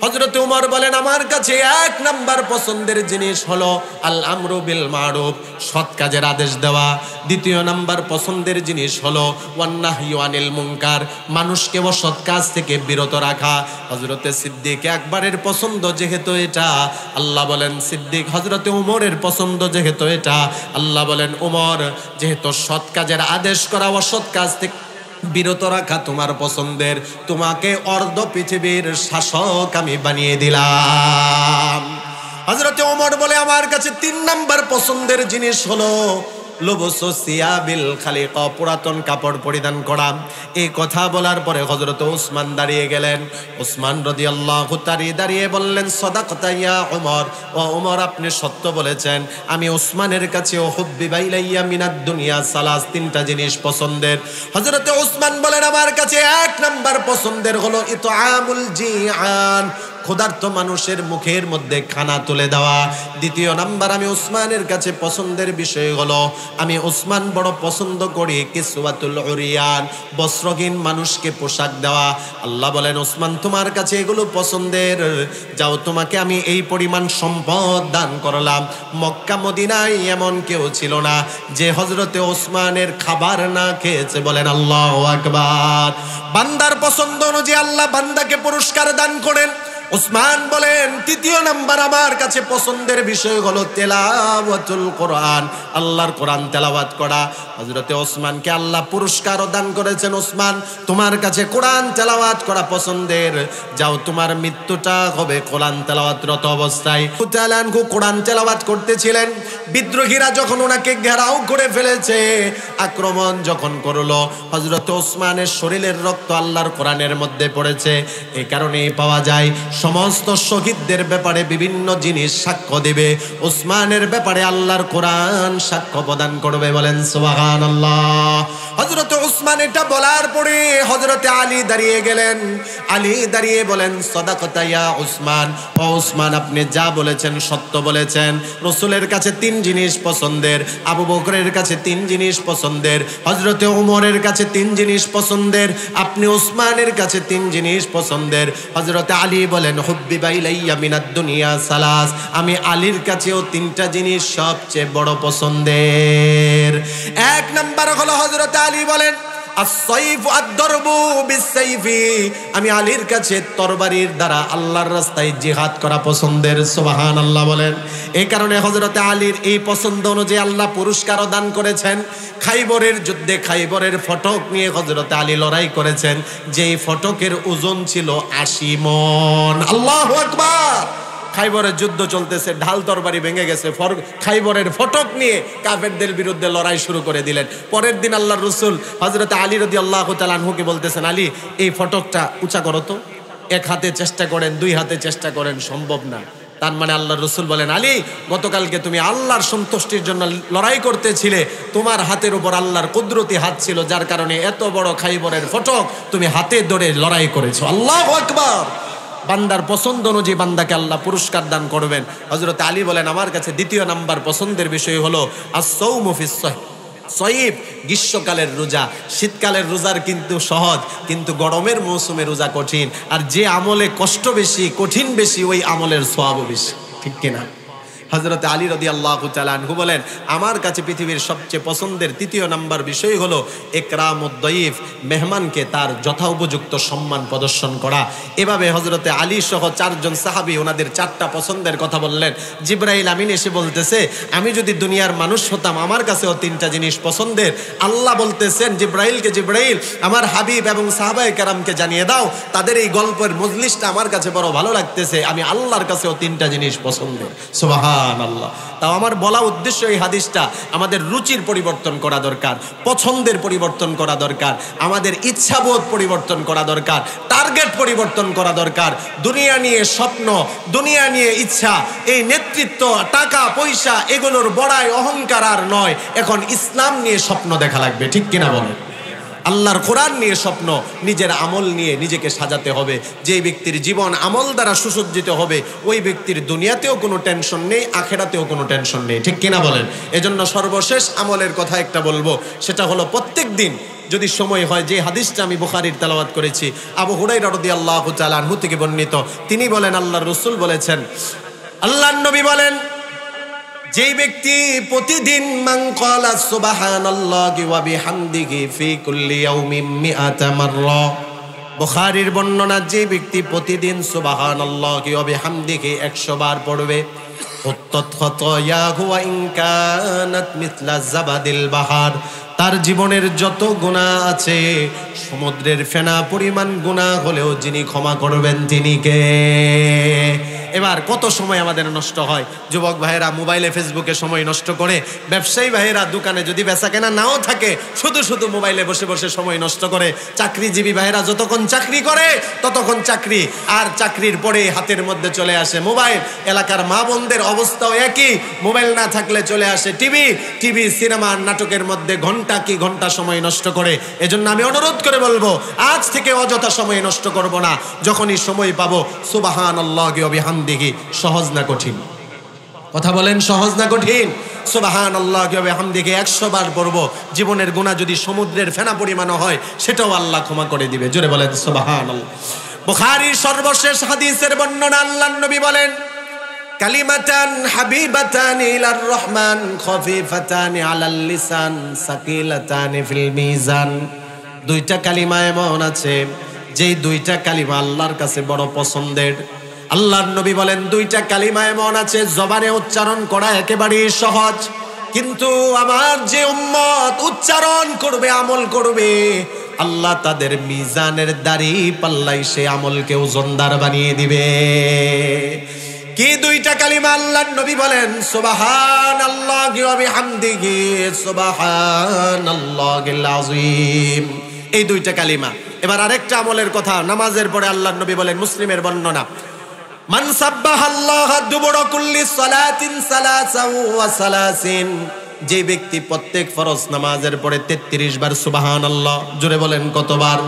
হযরতে ওমর বলেন, আমার কাছে এক নাম্বার পছন্দের জিনিস হলো আল আমরু বিল মারুফ, সৎ কাজের আদেশ দেওয়া। দ্বিতীয় নাম্বার পছন্দের জিনিস হলো ওয়ান নাহয়ু আনিল মুনকার, মানুষকে অসৎ কাজ থেকে বিরত রাখা। হযরতে সিদ্দিক আকবরের পছন্দ যেহেতু এটা, আল্লাহ বলেন সিদ্দিক, হযরতে ওমরের পছন্দ যেহেতু এটা, আল্লাহ বলেন ওমর, যেহেতু সৎ কাজের আদেশ করা, অসৎ কাজ থেকে বিরত রাখা তোমার পছন্দের, তোমাকে অর্ধ পৃথিবীর শাসক আমি বানিয়ে দিলাম। হযরতে ওমর বলে, আমার কাছে 3 নাম্বার পছন্দের জিনিস হলো লুবসু সিয়াবিল খালিকা, পুরাতন কাপড় পরিধান করা। এই কথা বলার পরে হযরত ওসমান দাঁড়িয়ে গেলেন। ওসমান রাদিয়াল্লাহু তাআলা দাঁড়িয়ে বললেন, সাদাকাতা ইয়া ওমর, ও ওমর আপনি সত্য বলেছেন। আমি ওসমানের কাছে হুব্বিবা ইলাইয়া মিনাদ দুনিয়া সালাস, 3টা জিনিস পছন্দের। হযরত ওসমান বলেন, আমার কাছে 1 নাম্বার পছন্দের হলো ইতআমুল জিআন, ক্ষুধার্ত মানুষের মুখের মধ্যে খানা তুলে দেওয়া। দ্বিতীয় নাম্বার আমি ওসমানের কাছে পছন্দের বিষয় হলো, আমি ওসমান বড় পছন্দ করি কিসওয়াতুল উরিয়ান, বস্ত্রহীন মানুষকে পোশাক দেওয়া। আল্লাহ বলেন, ওসমান তোমার কাছে এগুলো পছন্দের, যাও তোমাকে আমি এই পরিমাণ সম্পদ দান করলাম। মক্কা মদিনায় এমন কেউ ছিল না যে হযরতে ওসমানের খাবার না খেয়েছে। বলেন আল্লাহু আকবার। বান্দার পছন্দ অনুযায়ী আল্লাহ বান্দাকে পুরস্কার দান করেন। ওসমান বলেন, 3য় নাম্বার আমার কাছে পছন্দের বিষয় হলো তেলাওয়াতুল কোরআন, আল্লাহর কোরআন তেলাওয়াত করা। হযরতে ওসমানকে আল্লাহ পুরস্কারও দান করেছেন, ওসমান তোমার কাছে কোরআন তেলাওয়াত করা পছন্দের, যাও তোমার মৃত্যুটা হবে কোরআন তেলাওয়াতরত অবস্থায়। তাআলাহু কোরআন তেলাওয়াত করতেছিলেন, বিদ্রোহীরা যখন ওনাকে ঘেরাও করে ফেলেছে, আক্রমণ যখন করলো, হযরত ওসমানের শরীরের রক্ত আল্লাহর কোরআনের মধ্যে পড়েছে। এই কারণেই পাওয়া যায় সমস্ত শহীদদের ব্যাপারে বিভিন্ন জিনিস সাক্ষ্য দিবে, ওসমানের ব্যাপারে আল্লাহর কোরআন সাক্ষ্য প্রদান করবে। বলেন সুবহানাল্লাহ। হযরত ওসমান এটা বলার পরে হযরতে আলী দাঁড়িয়ে গেলেন। আলী দাঁড়িয়ে বলেন, সাদাকাতা ইয়া ওসমান, ও ওসমান আপনি যা বলেছেন সত্য বলেছেন। রাসূলের কাছে 3 জিনিস পছন্দের, আবু বকরের কাছে 3 জিনিস পছন্দের, হযরতে ওমরের কাছে 3 জিনিস পছন্দের, আপনি ওসমানের কাছে 3 জিনিস পছন্দের। হযরতে আলী বলেন, হুব্বিবা ইলাইয়া মিনাদ দুনিয়া সালাস, আমি আলীর কাছেও 3টা জিনিস সবচেয়ে বড় পছন্দের। 1 নাম্বার হলো হযরতে আলী বলেন, আস-সাইফ আদ-দারবু বিস-সাইফি, আমি আলীর কাছে তরবারির দ্বারা আল্লাহর রাস্তায় জিহাদ করা পছন্দের। সুবহানাল্লাহ বলেন। এই কারণে হযরতে আলীর এই পছন্দ অনুযায়ী আল্লাহ পুরস্কারও দান করেছেন। খাইবরের যুদ্ধে খাইবরের ফটক নিয়ে হযরতে আলী লড়াই করেছেন, যেই ফটকের ওজন ছিল 80 মণ। আল্লাহু আকবার। খাইবরের যুদ্ধ চলতেছে, ঢাল তরবারি ভেঙে গেছে, খাইবরের ফটক নিয়ে কাফেরদের বিরুদ্ধে লড়াই শুরু করে দিলেন। পরের দিন আল্লাহর রাসূল হযরত আলী রাদিয়াল্লাহু তাআলা আনহুকে বলতেছেন, আলী এই ফটকটা উঁচা করো তো, 1 হাতে চেষ্টা করেন, 2 হাতে চেষ্টা করেন, সম্ভব না। তার মানে আল্লাহর রাসূল বলেন, আলী গতকালকে তুমি আল্লাহর সন্তুষ্টির জন্য লড়াই করতেছিলে, তোমার হাতের উপর আল্লাহর কুদরতি হাত ছিল, যার কারণে এত বড় খাইবরের ফটক তুমি হাতে ধরে লড়াই করেছো। আল্লাহু আকবার। বান্দার পছন্দ অনুযায়ী বান্দাকে আল্লাহ পুরস্কার দান করবেন। হযরত আলী বলেন, আমার কাছে 2য় নাম্বার পছন্দের বিষয় হলো আস-সাওমু ফিস-সাইফ, গ্রীষ্মকালের রোজা। শীতকালের রোজার কিন্তু সহজ, কিন্তু গরমের মৌসুমে রোজা কঠিন। আর যে আমলে কষ্ট বেশি, কঠিন বেশি, ওই আমলের সওয়াবও বেশি। ঠিক কিনা? হযরত আলী রাদিয়াল্লাহু তাআলা আনহু বলেন, আমার কাছে পৃথিবীর সবচেয়ে পছন্দের 3য় নাম্বার বিষয় হলো ইকরামুদ দাইফ, মেহমানকে তার যথোপযুক্ত সম্মান প্রদর্শন করা। এভাবে হযরতে আলী সহ 4 জন সাহাবী ওনাদের 4টা পছন্দের কথা বললেন। জিবরাইল আমিন এসে বলতেছে, আমি যদি দুনিয়ার মানুষ হতাম আমার কাছেও 3টা জিনিস পছন্দের। আল্লাহ বলতেছেন জিবরাইলকে, জিবরাইল আমার হাবিব এবং সাহাবায়ে কেরামকে জানিয়ে দাও, তাদের এই গল্পের মজলিসটা আমার কাছে বড় ভালো লাগতেছে, আমি আল্লাহর কাছেও 3টা জিনিস পছন্দের। সুবহানাল্লাহ। তাও আমার বলা উদ্দেশ্য, এই হাদিসটা আমাদের রুচির পরিবর্তন করা দরকার, পছন্দের পরিবর্তন করা দরকার, আমাদের ইচ্ছাবোধ পরিবর্তন করা দরকার, টার্গেট পরিবর্তন করা দরকার। দুনিয়া নিয়ে স্বপ্ন, দুনিয়া নিয়ে ইচ্ছা, এই নেতৃত্ব, টাকা পয়সা, এগুলোর বড়াই অহংকার আর নয়। এখন ইসলাম নিয়ে স্বপ্ন দেখা লাগবে। ঠিক কিনা বলেন? আল্লাহর কোরআন নিয়ে স্বপ্ন, নিজের আমল নিয়ে নিজেকে সাজাতে হবে। যে ব্যক্তির জীবন আমল দ্বারা সুসজ্জিত হবে, ওই ব্যক্তির দুনিয়াতেও কোনো টেনশন নেই, আখেরাতেও কোনো টেনশন নেই। ঠিক কিনা বলেন? এজন্য সর্বশেষ আমলের কথা একটা বলবো, সেটা হলো প্রত্যেক দিন যদি সময় হয়, যে হাদিসটা আমি বুখারীর তেলাওয়াত করেছি, আবু হুরায়রা রাদিয়াল্লাহু তাআলা আনহু থেকে বর্ণিত, তিনি বলেন আল্লাহর রাসূল বলেছেন, আল্লাহর নবী বলেন, যেই ব্যক্তি প্রতিদিন মান ক্বালা সুবহানাল্লাহি ওয়া বিহামদিহি ফি কুল্লি ইয়াউমিন মিআতা মাররা, বুখারীর বর্ণনা, যে ব্যক্তি প্রতিদিন সুবহানাল্লাহি ওয়া বিহামদিহি 100 বার পড়বে, উত্তত খাতায়াহু ওয়া ইন কানাত মিথলা জাবাদিল বাহার, তার জীবনের যত গুনাহ আছে সমুদ্রের ফেনা পরিমাণ গুনাহ হলেও যিনি ক্ষমা করবেন তিনি কে? এবার কত সময় আমাদের নষ্ট হয়, যুবক ভাইয়েরা মোবাইলে ফেসবুকে সময় নষ্ট করে, ব্যবসায়ী ভাইয়েরা দোকানে যদি বেচাকেনা নাও থাকে শুধু শুধু মোবাইলে বসে বসে সময় নষ্ট করে, চাকরিজীবী ভাইয়েরা যতক্ষণ চাকরি করে ততক্ষণ চাকরি, আর চাকরির পরে হাতের মধ্যে চলে আসে মোবাইল। এলাকার মা বোনদের অবস্থাও একই, মোবাইল না থাকলে চলে আসে টিভি সিনেমা নাটকের মধ্যে ঘন্টা কি ঘন্টা সময় নষ্ট করে। এজন্য আমি অনুরোধ করে বলবো, আজ থেকে অযথা সময় নষ্ট করব না, যখনই সময় পাবো সুবহানাল্লাহি ওয়া বিহামদিহি। সহজ না কঠিন? কথা বলেন, সহজ না কঠিন? সুবহানাল্লাহি ওয়া বিহামদিহি 100 বার পড়বো, জীবনের গুনাহ যদি সমুদ্রের ফেনা পরিমাণ হয় সেটাও আল্লাহ ক্ষমা করে দিবে। জোরে বলেন সুবহানাল্লাহ। বুখারীর সর্বশেষ হাদিসের বর্ণনা, আল্লাহর নবী বলেন, কালিমাতান হাবিবাতান ইলার রহমান খফিফাতান আলাল লিসান সাকিলাতান ফিল মিজান, দুইটা কালিমা এমন আছে যেই দুইটা কালিমা আল্লাহর কাছে বড় পছন্দের। আল্লাহর নবী বলেন, দুইটা কালিমা এমন আছে জবানে উচ্চারণ করা একেবারেই সহজ, কিন্তু আমার যে উম্মত উচ্চারণ করবে, আমল করবে, আল্লাহ তাদের মিজানের দাড়ি পাল্লাই সে আমলকে ওজনদার বানিয়ে দিবে। কি দুইটা কালিমা? আল্লাহর নবী বলেন, সুবহানাল্লাহি ওয়া বিহামদিহি সুবহানাল্লাহিল আযীম, এই দুইটা কালিমা। এবার আরেকটা আমলের কথা, নামাজের পরে আল্লাহর নবী বলেন, মুসলিমের বর্ণনা, মান সাব্বাহাল্লাহ দুবুরা কুল্লি সালাতিন সালাসাও ওয়া সালাসিন, যে ব্যক্তি প্রত্যেক ফরজ নামাজের পরে 33 বার সুবহানাল্লাহ, জোরে বলেন কতবার?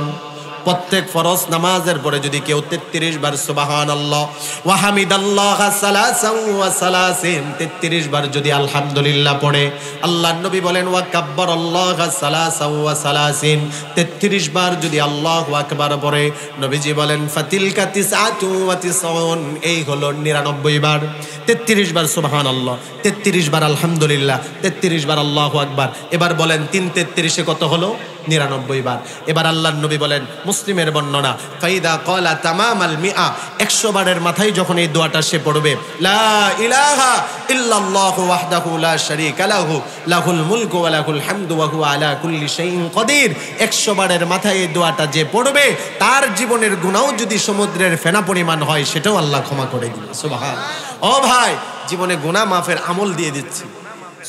প্রত্যেক ফরজ নামাজের পরে যদি কেউ 33 বার সুবহানাল্লাহ ওয়া হামিদাল্লাহ সালাসাও ওয়া সালাসিন, 33 বার যদি আলহামদুলিল্লাহ পড়ে, আল্লাহর নবী বলেন, ওয়া কাব্বারাল্লাহ সালাসাও ওয়া সালাসিন, 33 বার যদি আল্লাহু আকবার পড়ে, নবীজি বলেন, ফাতিলকা তিসআতু ওয়া তিসউন, এই হলো 99 বার। 33 বার সুবহানাল্লাহ, 33 বার আলহামদুলিল্লাহ, 33 বার আল্লাহু আকবার। এবার বলেন 3 33 কত হলো? 99 বার। এবার আল্লাহর নবী বলেন, মুসলিমের বর্ণনা, ফাইদা ক্বালা তামামাল মিআ, 100 বারের মাথায় যখন এই দোয়াটা সে পড়বে, লা ইলাহা ইল্লাল্লাহু ওয়াহদাহু লা শারীকা লাহু লাহুল মুলকু ওয়া লাহুল হামদু ওয়া হুয়া আলা কুল্লি শাইইন কাদির, 100 বারের মাথায় এই দোয়াটা যে পড়বে, তার জীবনের গুনাহ যদি সমুদ্রের ফেনা পরিমাণ হয় সেটাও আল্লাহ ক্ষমা করে দিবে। সুবহানাল্লাহ। ও ভাই, জীবনে গুনাহ মাফের আমল দিয়ে দিচ্ছি।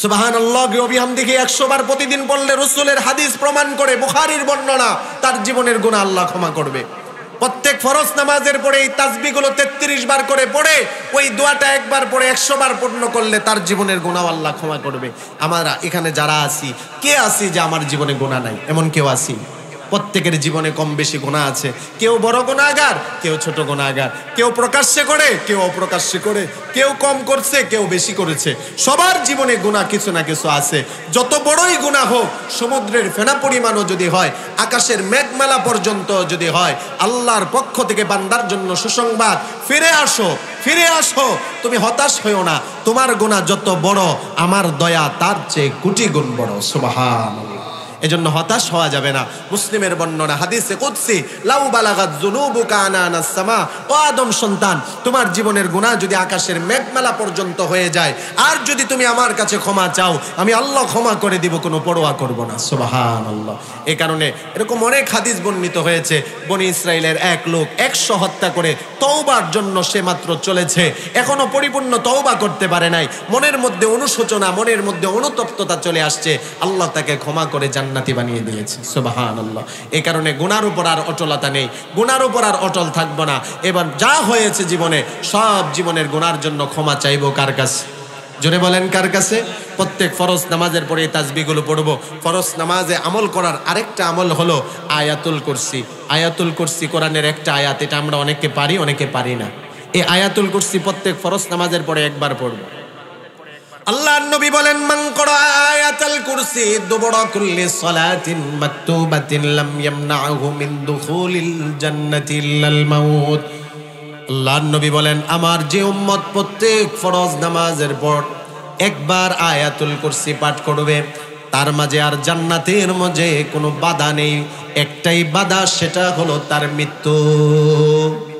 সুবহানাল্লাহি ওয়া বিহামদিহি 100 বার প্রতিদিন পড়লে রাসূলের হাদিস প্রমাণ করে, বুখারীর বর্ণনা, তার জীবনের গুনাহ আল্লাহ ক্ষমা করবে। প্রত্যেক ফরজ নামাজের পরে এই তাসবিহগুলো 33 বার করে পড়ে, ওই দোয়াটা একবার পড়ে 100 বার পূর্ণ করলে তার জীবনের গুনাহ আল্লাহ ক্ষমা করবে। আমরা এখানে যারা আছি, কে আছি যে আমার জীবনে গুনাহ নাই? এমন কেউ আছি? প্রত্যেকের জীবনে কম বেশি গুনাহ আছে, কেউ বড় গুনাহগার, কেউ ছোট গুনাহগার, কেউ প্রকাশ্যে করে, কেউ অপ্রকাশ্যে করে, কেউ কম করছে, কেউ বেশি করেছে, সবার জীবনে গুনাহ কিছু না কিছু আছে। যত বড়ই গুনাহ হোক, সমুদ্রের ফেনা পরিমাণও যদি হয়, আকাশের মেঘমালা পর্যন্ত যদি হয়, আল্লাহর পক্ষ থেকে বান্দার জন্য সুসংবাদ, ফিরে আসো, ফিরে আসো, তুমি হতাশ হইও না, তোমার গুনাহ যত বড়, আমার দয়া তার চেয়ে কোটি গুণ বড়। সুবহানাল্লাহ। এজন্য হতাশ হওয়া যাবে না। মুসলিমের বর্ণনা, হাদিসে কুদসি, লাউ বালাগাত যুনুবুকা আনানাস সামা, ও আদম সন্তান, তোমার জীবনের গুনাহ যদি আকাশের মেঘমালা পর্যন্ত হয়ে যায়, আর যদি তুমি আমার কাছে ক্ষমা চাও, আমি আল্লাহ ক্ষমা করে দিব, কোনো পরোয়া করব না। সুবহানাল্লাহ। এই কারণে এরকম অনেক হাদিস বর্ণিত হয়েছে, বনি ইসরাইলের এক লোক 100 হত্যা করে তওবার জন্য সে মাত্র চলেছে, এখনো পরিপূর্ণ তওবা করতে পারে নাই, মনের মধ্যে অনুশোচনা, মনের মধ্যে অনুতপ্ততা চলে আসছে, আল্লাহ তাকে ক্ষমা করে জান্নাতি বানিয়ে দিয়েছে। সুবহানাল্লাহ। এই কারণে গুনার উপর আর অটলতা নেই, গুনার উপর আর অটল থাকবো না। এবার যা হয়েছে জীবনে, সব জীবনের গুনার জন্য ক্ষমা চাইবো কার কাছে? জোরে বলেন, কার কাছে? প্রত্যেক ফরজ নামাজের পরে এই তাসবিহগুলো পড়বো। ফরজ নামাজে আমল করার আরেকটা আমল হলো আয়াতুল কুরসি। আয়াতুল কুরসি কোরআনের একটা আয়াত, এটা আমরা অনেকে পারি, অনেকে পারি না। এই আয়াতুল কুরসি প্রত্যেক ফরজ নামাজের পরে একবার পড়বো। আল্লাহর নবী বলেন, মান করা আয়াতুল কুরসি দুবুর কুল্লি সালাতিন মাকতুবাতিন লাম ইয়ামনাহু মিন দুখুলিল জান্নাতি ইল্লাল মাউত। আল্লাহর নবী বলেন, আমার যে উম্মত প্রত্যেক ফরজ নামাজের পর একবার আয়াতুল কুরসি পাঠ করবে, তার মাঝে আর জান্নাতের মাঝে কোনো বাধা নেই। একটাই বাধা, সেটা হলো তার মৃত্যু।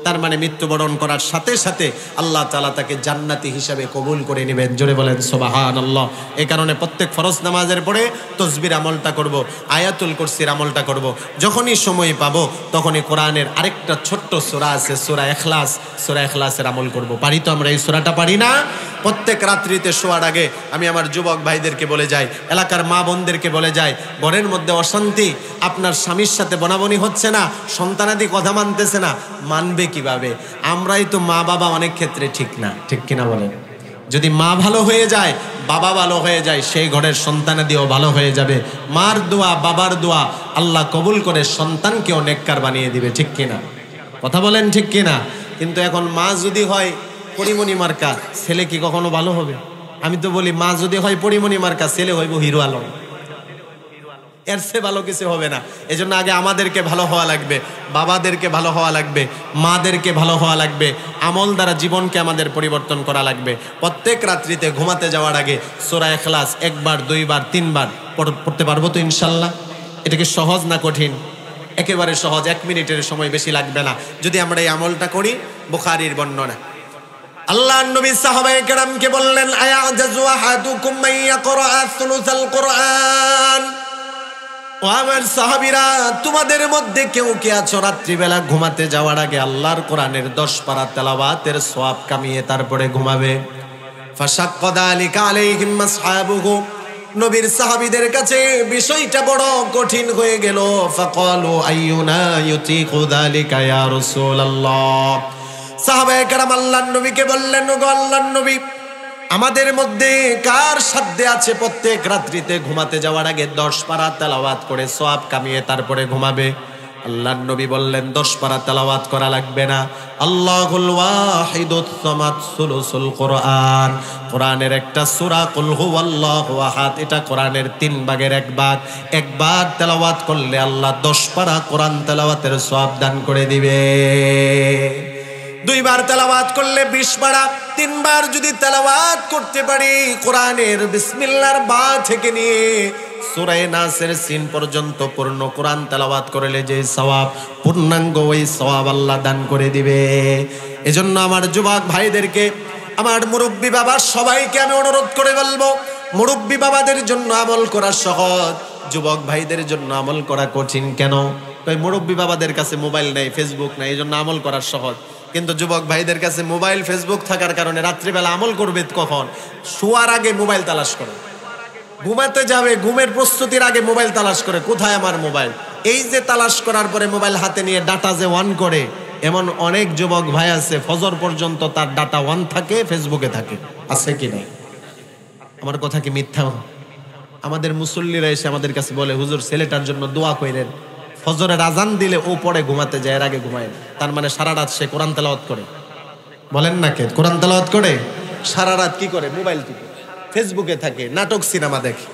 তার মানে মৃত্যুবরণ করার সাথে সাথে আল্লাহ তাআলা তাকে জান্নাতি হিসাবে কবুল করে নেবেন। জোরে বলেন সুবহানাল্লাহ। এই কারণে প্রত্যেক ফরজ নামাজের পরে তসবির আমলটা করব, আয়াতুল কুরসির আমলটা করব। যখনই সময় পাবো তখনই কোরআনের আরেকটা ছোট্ট সূরা আছে, সূরা ইখলাস, সূরা ইখলাসের আমল করব। পারি তো আমরা এই সূরাটা? পারি না? প্রত্যেক রাত্রিতে শোয়ার আগে আমি আমার যুবক ভাইদেরকে বলে যাই, এলাকার মা বোনদেরকে বলে যাই, ঘরের মধ্যে অশান্তি, আপনার স্বামীর সাথে বনাবনি হচ্ছে না, সন্তানাদি কথা মানতেছে না, মানবে কিভাবে? আমরাই তো মা বাবা অনেক ক্ষেত্রে ঠিক না, ঠিক কিনা বলেন? যদি মা ভালো হয়ে যায়, বাবা ভালো হয়ে যায়, সেই ঘরের সন্তানাদিও ভালো হয়ে যাবে। মার দোয়া, বাবার দোয়া আল্লাহ কবুল করে সন্তানকেও নেককার বানিয়ে দিবে, ঠিক কিনা? কথা বলেন ঠিক কিনা? কিন্তু এখন মা যদি হয় পরিমণি মার্কা, ছেলে কি কখনো ভালো হবে? আমি তো বলি, মা যদি হয় পরিমণি মার্কা, ছেলে হইব হিরো আলম। এর চেয়ে ভালো কিছু হবে না। এজন্য আগে আমাদেরকে ভালো হওয়া লাগবে, বাবাদেরকে ভালো হওয়া লাগবে, মাদেরকে ভালো হওয়া লাগবে। আমল দ্বারা জীবনকে আমাদের পরিবর্তন করা লাগবে। প্রত্যেক রাত্রিতে ঘুমাতে যাওয়ার আগে সূরা ইখলাস একবার, দুইবার, তিনবার পড়তে পারবো তো ইনশাল্লাহ? এটা কি সহজ না কঠিন? একেবারে সহজ, 1 মিনিটের সময় বেশি লাগবে না যদি আমরা এই আমলটা করি। বুখারীর বর্ণনা, আল্লাহর নবী সাহাবায়ে কেরামকে বললেন, আয়াজাজু আহাদুকুম মান ইয়াকরা সুলুসাল কুরআন। ও আমার সাহাবীরা, তোমাদের মধ্যে কেউ কি আছো রাত্রিবেলা ঘুমাতে যাওয়ার আগে আল্লাহর কোরআনের 10 পারা তেলাওয়াতের সওয়াব কামিয়ে তারপরে ঘুমাবে? ফাশাক্কা যালিকা আলাইহিম আসহাবুহু। নবীর সাহাবীদের কাছে বিষয়টা বড় কঠিন হয়ে গেল। ফাকালু আইয়ুনা ইউতিকু যালিকা ইয়া রাসূলুল্লাহ। সাহাবায়ে কেরাম আল্লাহর নবীকে বললেন, ওগো আল্লাহর নবী, আমাদের মধ্যে কার সাধ্যে আছে প্রত্যেক রাত্রিতে ঘুমাতে যাওয়ার আগে 10 পারা তেলাওয়াত করে সওয়াব কামিয়ে তারপরে ঘুমাবে? আল্লাহর নবী বললেন, 10 পারা তেলাওয়াত করা লাগবে না। আল্লাহুল ওয়াহিদুস সামাদ সুলুসুল কোরআন, কোরআনের একটা সূরা কুল হুয়াল্লাহু আহাদ, এটা কোরআনের 3 ভাগের 1 ভাগ। একবার তেলাওয়াত করলে আল্লাহ 10 পারা কোরআন তেলাওয়াতের সওয়াব দান করে দিবে। 2 বার তেলাওয়াত করলে 20 পারা। 3 বার যদি তেলাওয়াত করতে পারি কোরআনের বিসমিল্লাহর বা থেকে নিয়ে সূরা নাসের সিন পর্যন্ত পূর্ণ কোরআন তেলাওয়াত করলে যে সওয়াব, পূর্ণাঙ্গ ওই সওয়াব আল্লাহ দান করে দিবে। এজন্য আমার যুবক ভাইদেরকে, আমার মুরব্বী বাবা সবাইকে আমি অনুরোধ করে বলবো, মুরব্বী বাবাদের জন্য আমল করা সহজ, যুবক ভাইদের জন্য আমল করা কঠিন। কেন? তাই মুরব্বী বাবাদের কাছে মোবাইল নাই, ফেসবুক নাই, এজন্য আমল করা সহজ। কিন্তু যুবক ভাইদের কাছে মোবাইল, ফেসবুক থাকার কারণে রাত্রিবেলা আমল করবে কখন? শোয়ার আগে মোবাইল তালাশ করে, ঘুমাতে যাবে ঘুমের প্রস্তুতির আগে মোবাইল তালাশ করে, কোথায় আমার মোবাইল? এই যে তালাশ করার পরে মোবাইল হাতে নিয়ে ডাটা যে অন করে, এমন অনেক যুবক ভাই আছে ফজর পর্যন্ত তার ডাটা অন থাকে, ফেসবুকে থাকে। আছে কি নাই? আমার কথা কি মিথ্যা? আমাদের মুসল্লিরা এসে আমাদের কাছে বলে, হুজুর ছেলেটার জন্য দোয়া কইরেন, ফজরের আজান দিলে ও পরে ঘুমাতে যায়, এর আগে ঘুমায় না। তার মানে সারা রাত সে কোরআন তেলাওয়াত করে। বলেন না কে কোরআন তেলাওয়াত করে? সারা রাত কি করে? মোবাইল টিপে, ফেসবুকে থাকে, নাটক সিনেমা দেখে।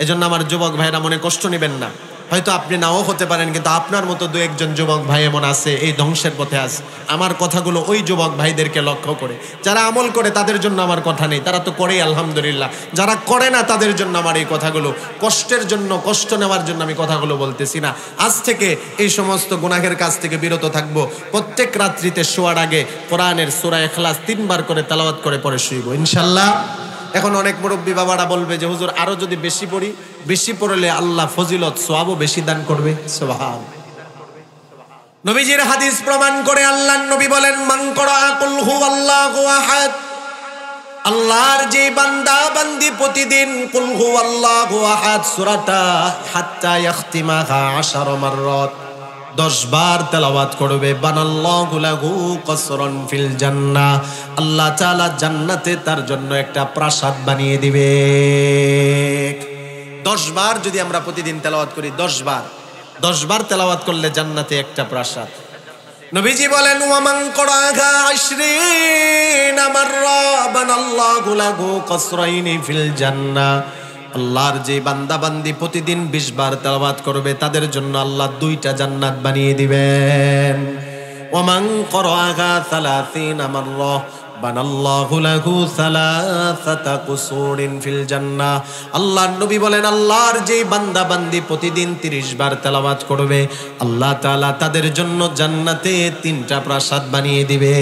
এজন্য আমার যুবক ভাইরা মনে কষ্ট নেবেন না। হয়তো আপনি নাও হতে পারেন, কিন্তু আপনার মতো 2-1 যুবক ভাই এমন আছে এই ধ্বংসের পথে আছে। আমার কথাগুলো ওই যুবক ভাইদেরকে লক্ষ্য করে। যারা আমল করে তাদের জন্য আমার কথা নেই, তারা তো করেই আলহামদুলিল্লাহ। যারা করে না তাদের জন্য আমার এই কথাগুলো। কষ্টের জন্য, কষ্ট নেওয়ার জন্য আমি কথাগুলো বলতেছি না। আজ থেকে এই সমস্ত গুনাহের কাজ থেকে বিরত থাকবো। প্রত্যেক রাত্রিতে শোয়ার আগে কোরআনের সূরা ইখলাস 3 বার করে তেলাওয়াত করে পরে শুইব ইনশাআল্লাহ। এখন অনেক মুরব্বী বাবারা বলবে যে, হুজুর আরো যদি বেশি পড়ি, বেশি পড়লে আল্লাহ ফজিলত সওয়াবও বেশি দান করবে। সুবহান। নবীজির হাদিস প্রমাণ করে আল্লাহর নবী বলেন, মান করা কুল হুয়াল্লাহু আহাদ, আল্লাহর যে বান্দা বান্দি প্রতিদিন কুল হুয়াল্লাহু আহাদ সূরাটা হাত্তা ইয়াখতিমাহা 10 মাররাত 10 বার তেলাওয়াত করবে, বানাল্লাহু লাহু কসরান ফিল জান্নাহ, আল্লাহ তাআলা জান্নাতে তার জন্য একটা প্রাসাদ বানিয়ে দিবে। 10 বার যদি আমরা প্রতিদিন তেলাওয়াত করি, 10 বার তেলাওয়াত করলে জান্নাতে একটা প্রাসাদ। নবীজি বলেন, ওয়ামান করাহা 20 মাররা বানাল্লাহু লাহু কসরাইনি ফিল জান্নাহ, আল্লাহর যে বান্দা বান্দি প্রতিদিন 20 বার তেলাওয়াত করবে তাদের জন্য আল্লাহ 2টা জান্নাত বানিয়ে দিবেন। ওমান করাআহা 30 মাররা বানাল্লাহু লাহু 3 কুসুরিন ফিল জান্নাহ। আল্লাহর নবী বলেন, আল্লাহর যে বান্দা বান্দি প্রতিদিন 30 বার তেলাওয়াত করবে আল্লাহ তাআলা তাদের জন্য জান্নাতে 3টা প্রাসাদ বানিয়ে দিবে।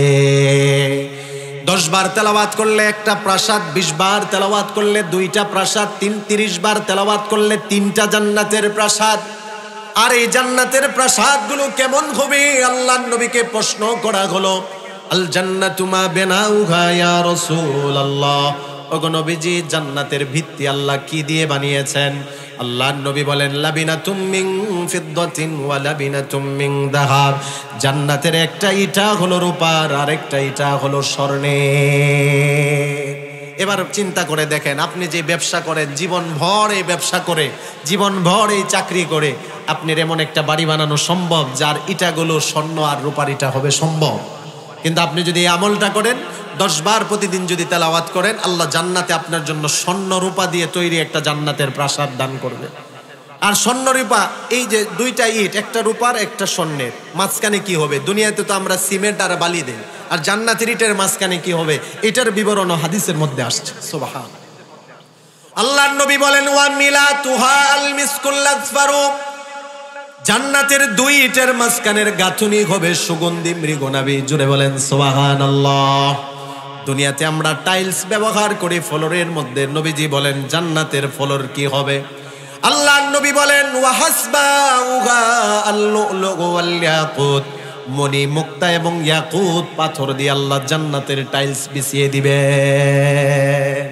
10 বার তেলাওয়াত করলে একটা প্রাসাদ, 20 বার তেলাওয়াত করলে 2টা প্রাসাদ, 30 বার তেলাওয়াত করলে 3টা জান্নাতের প্রাসাদ। আর এই জান্নাতের প্রাসাদগুলো কেমন হবে? আল্লাহর নবীকে প্রশ্ন করা হলো, আল জান্নাতু মা বানাউহা ইয়া রাসূলুল্লাহ। ওগো নবীজি, জান্নাতের ভিত্তি আল্লাহ কি দিয়ে বানিয়েছেন? আল্লাহর নবী বলেন, লাবিনাতুম মিন ফিদ্দাতিন ওয়া লাবিনাতুম মিন যাহাব। জান্নাতের একটা ইটা হলো রূপার, আর একটা ইটা হলো স্বর্ণের। এবার চিন্তা করে দেখেন, আপনি যে ব্যবসা করেন, জীবনভর এই ব্যবসা করে, জীবনভর এই চাকরি করে, আপনার এমন একটা বাড়ি বানানো সম্ভব যার ইটাগুলো স্বর্ণ আর রূপার ইটা হবে? সম্ভব। কিন্তু আপনি যদি এই আমলটা করেন, 10 বার প্রতিদিন যদি তেলাওয়াত করেন, আল্লাহ জান্নাতে আপনার জন্য স্বর্ণ রূপা দিয়ে তৈরি একটা জান্নাতের প্রাসাদ দান করবে। আর স্বর্ণ রূপা, এই যে 2টা ইট, একটা রূপার একটা স্বর্ণের, মাঝখানে কি হবে? দুনিয়াতে তো আমরা সিমেন্ট আর বালি দেই, আর জান্নাতের ইটের মাঝখানে কি হবে? এটার বিবরণ হাদিসের মধ্যে আসছে। সুবহান আল্লাহর নবী বলেন, ওয়া মিলাতুহা আল মিসকুল আসফারু। জান্নাতের 2 ইটের মাঝখানের গাঁথুনি হবে সুগন্ধি মৃগনাভি। জুড়ে বলেন সুবহানাল্লাহ। দুনিয়াতে আমরা টাইলস ব্যবহার করি ফ্লোরের মধ্যে, নবীজি বলেন জান্নাতের ফ্লোর কি হবে? আল্লাহর নবী বলেন, ওয়া হাসবাউহা আল-লু'লু'ু ওয়াল ইয়াকুত। মণি, মুক্তা এবং ইয়াকুত পাথর দিয়ে আল্লাহ জান্নাতের টাইলস বিছিয়ে দিবেন।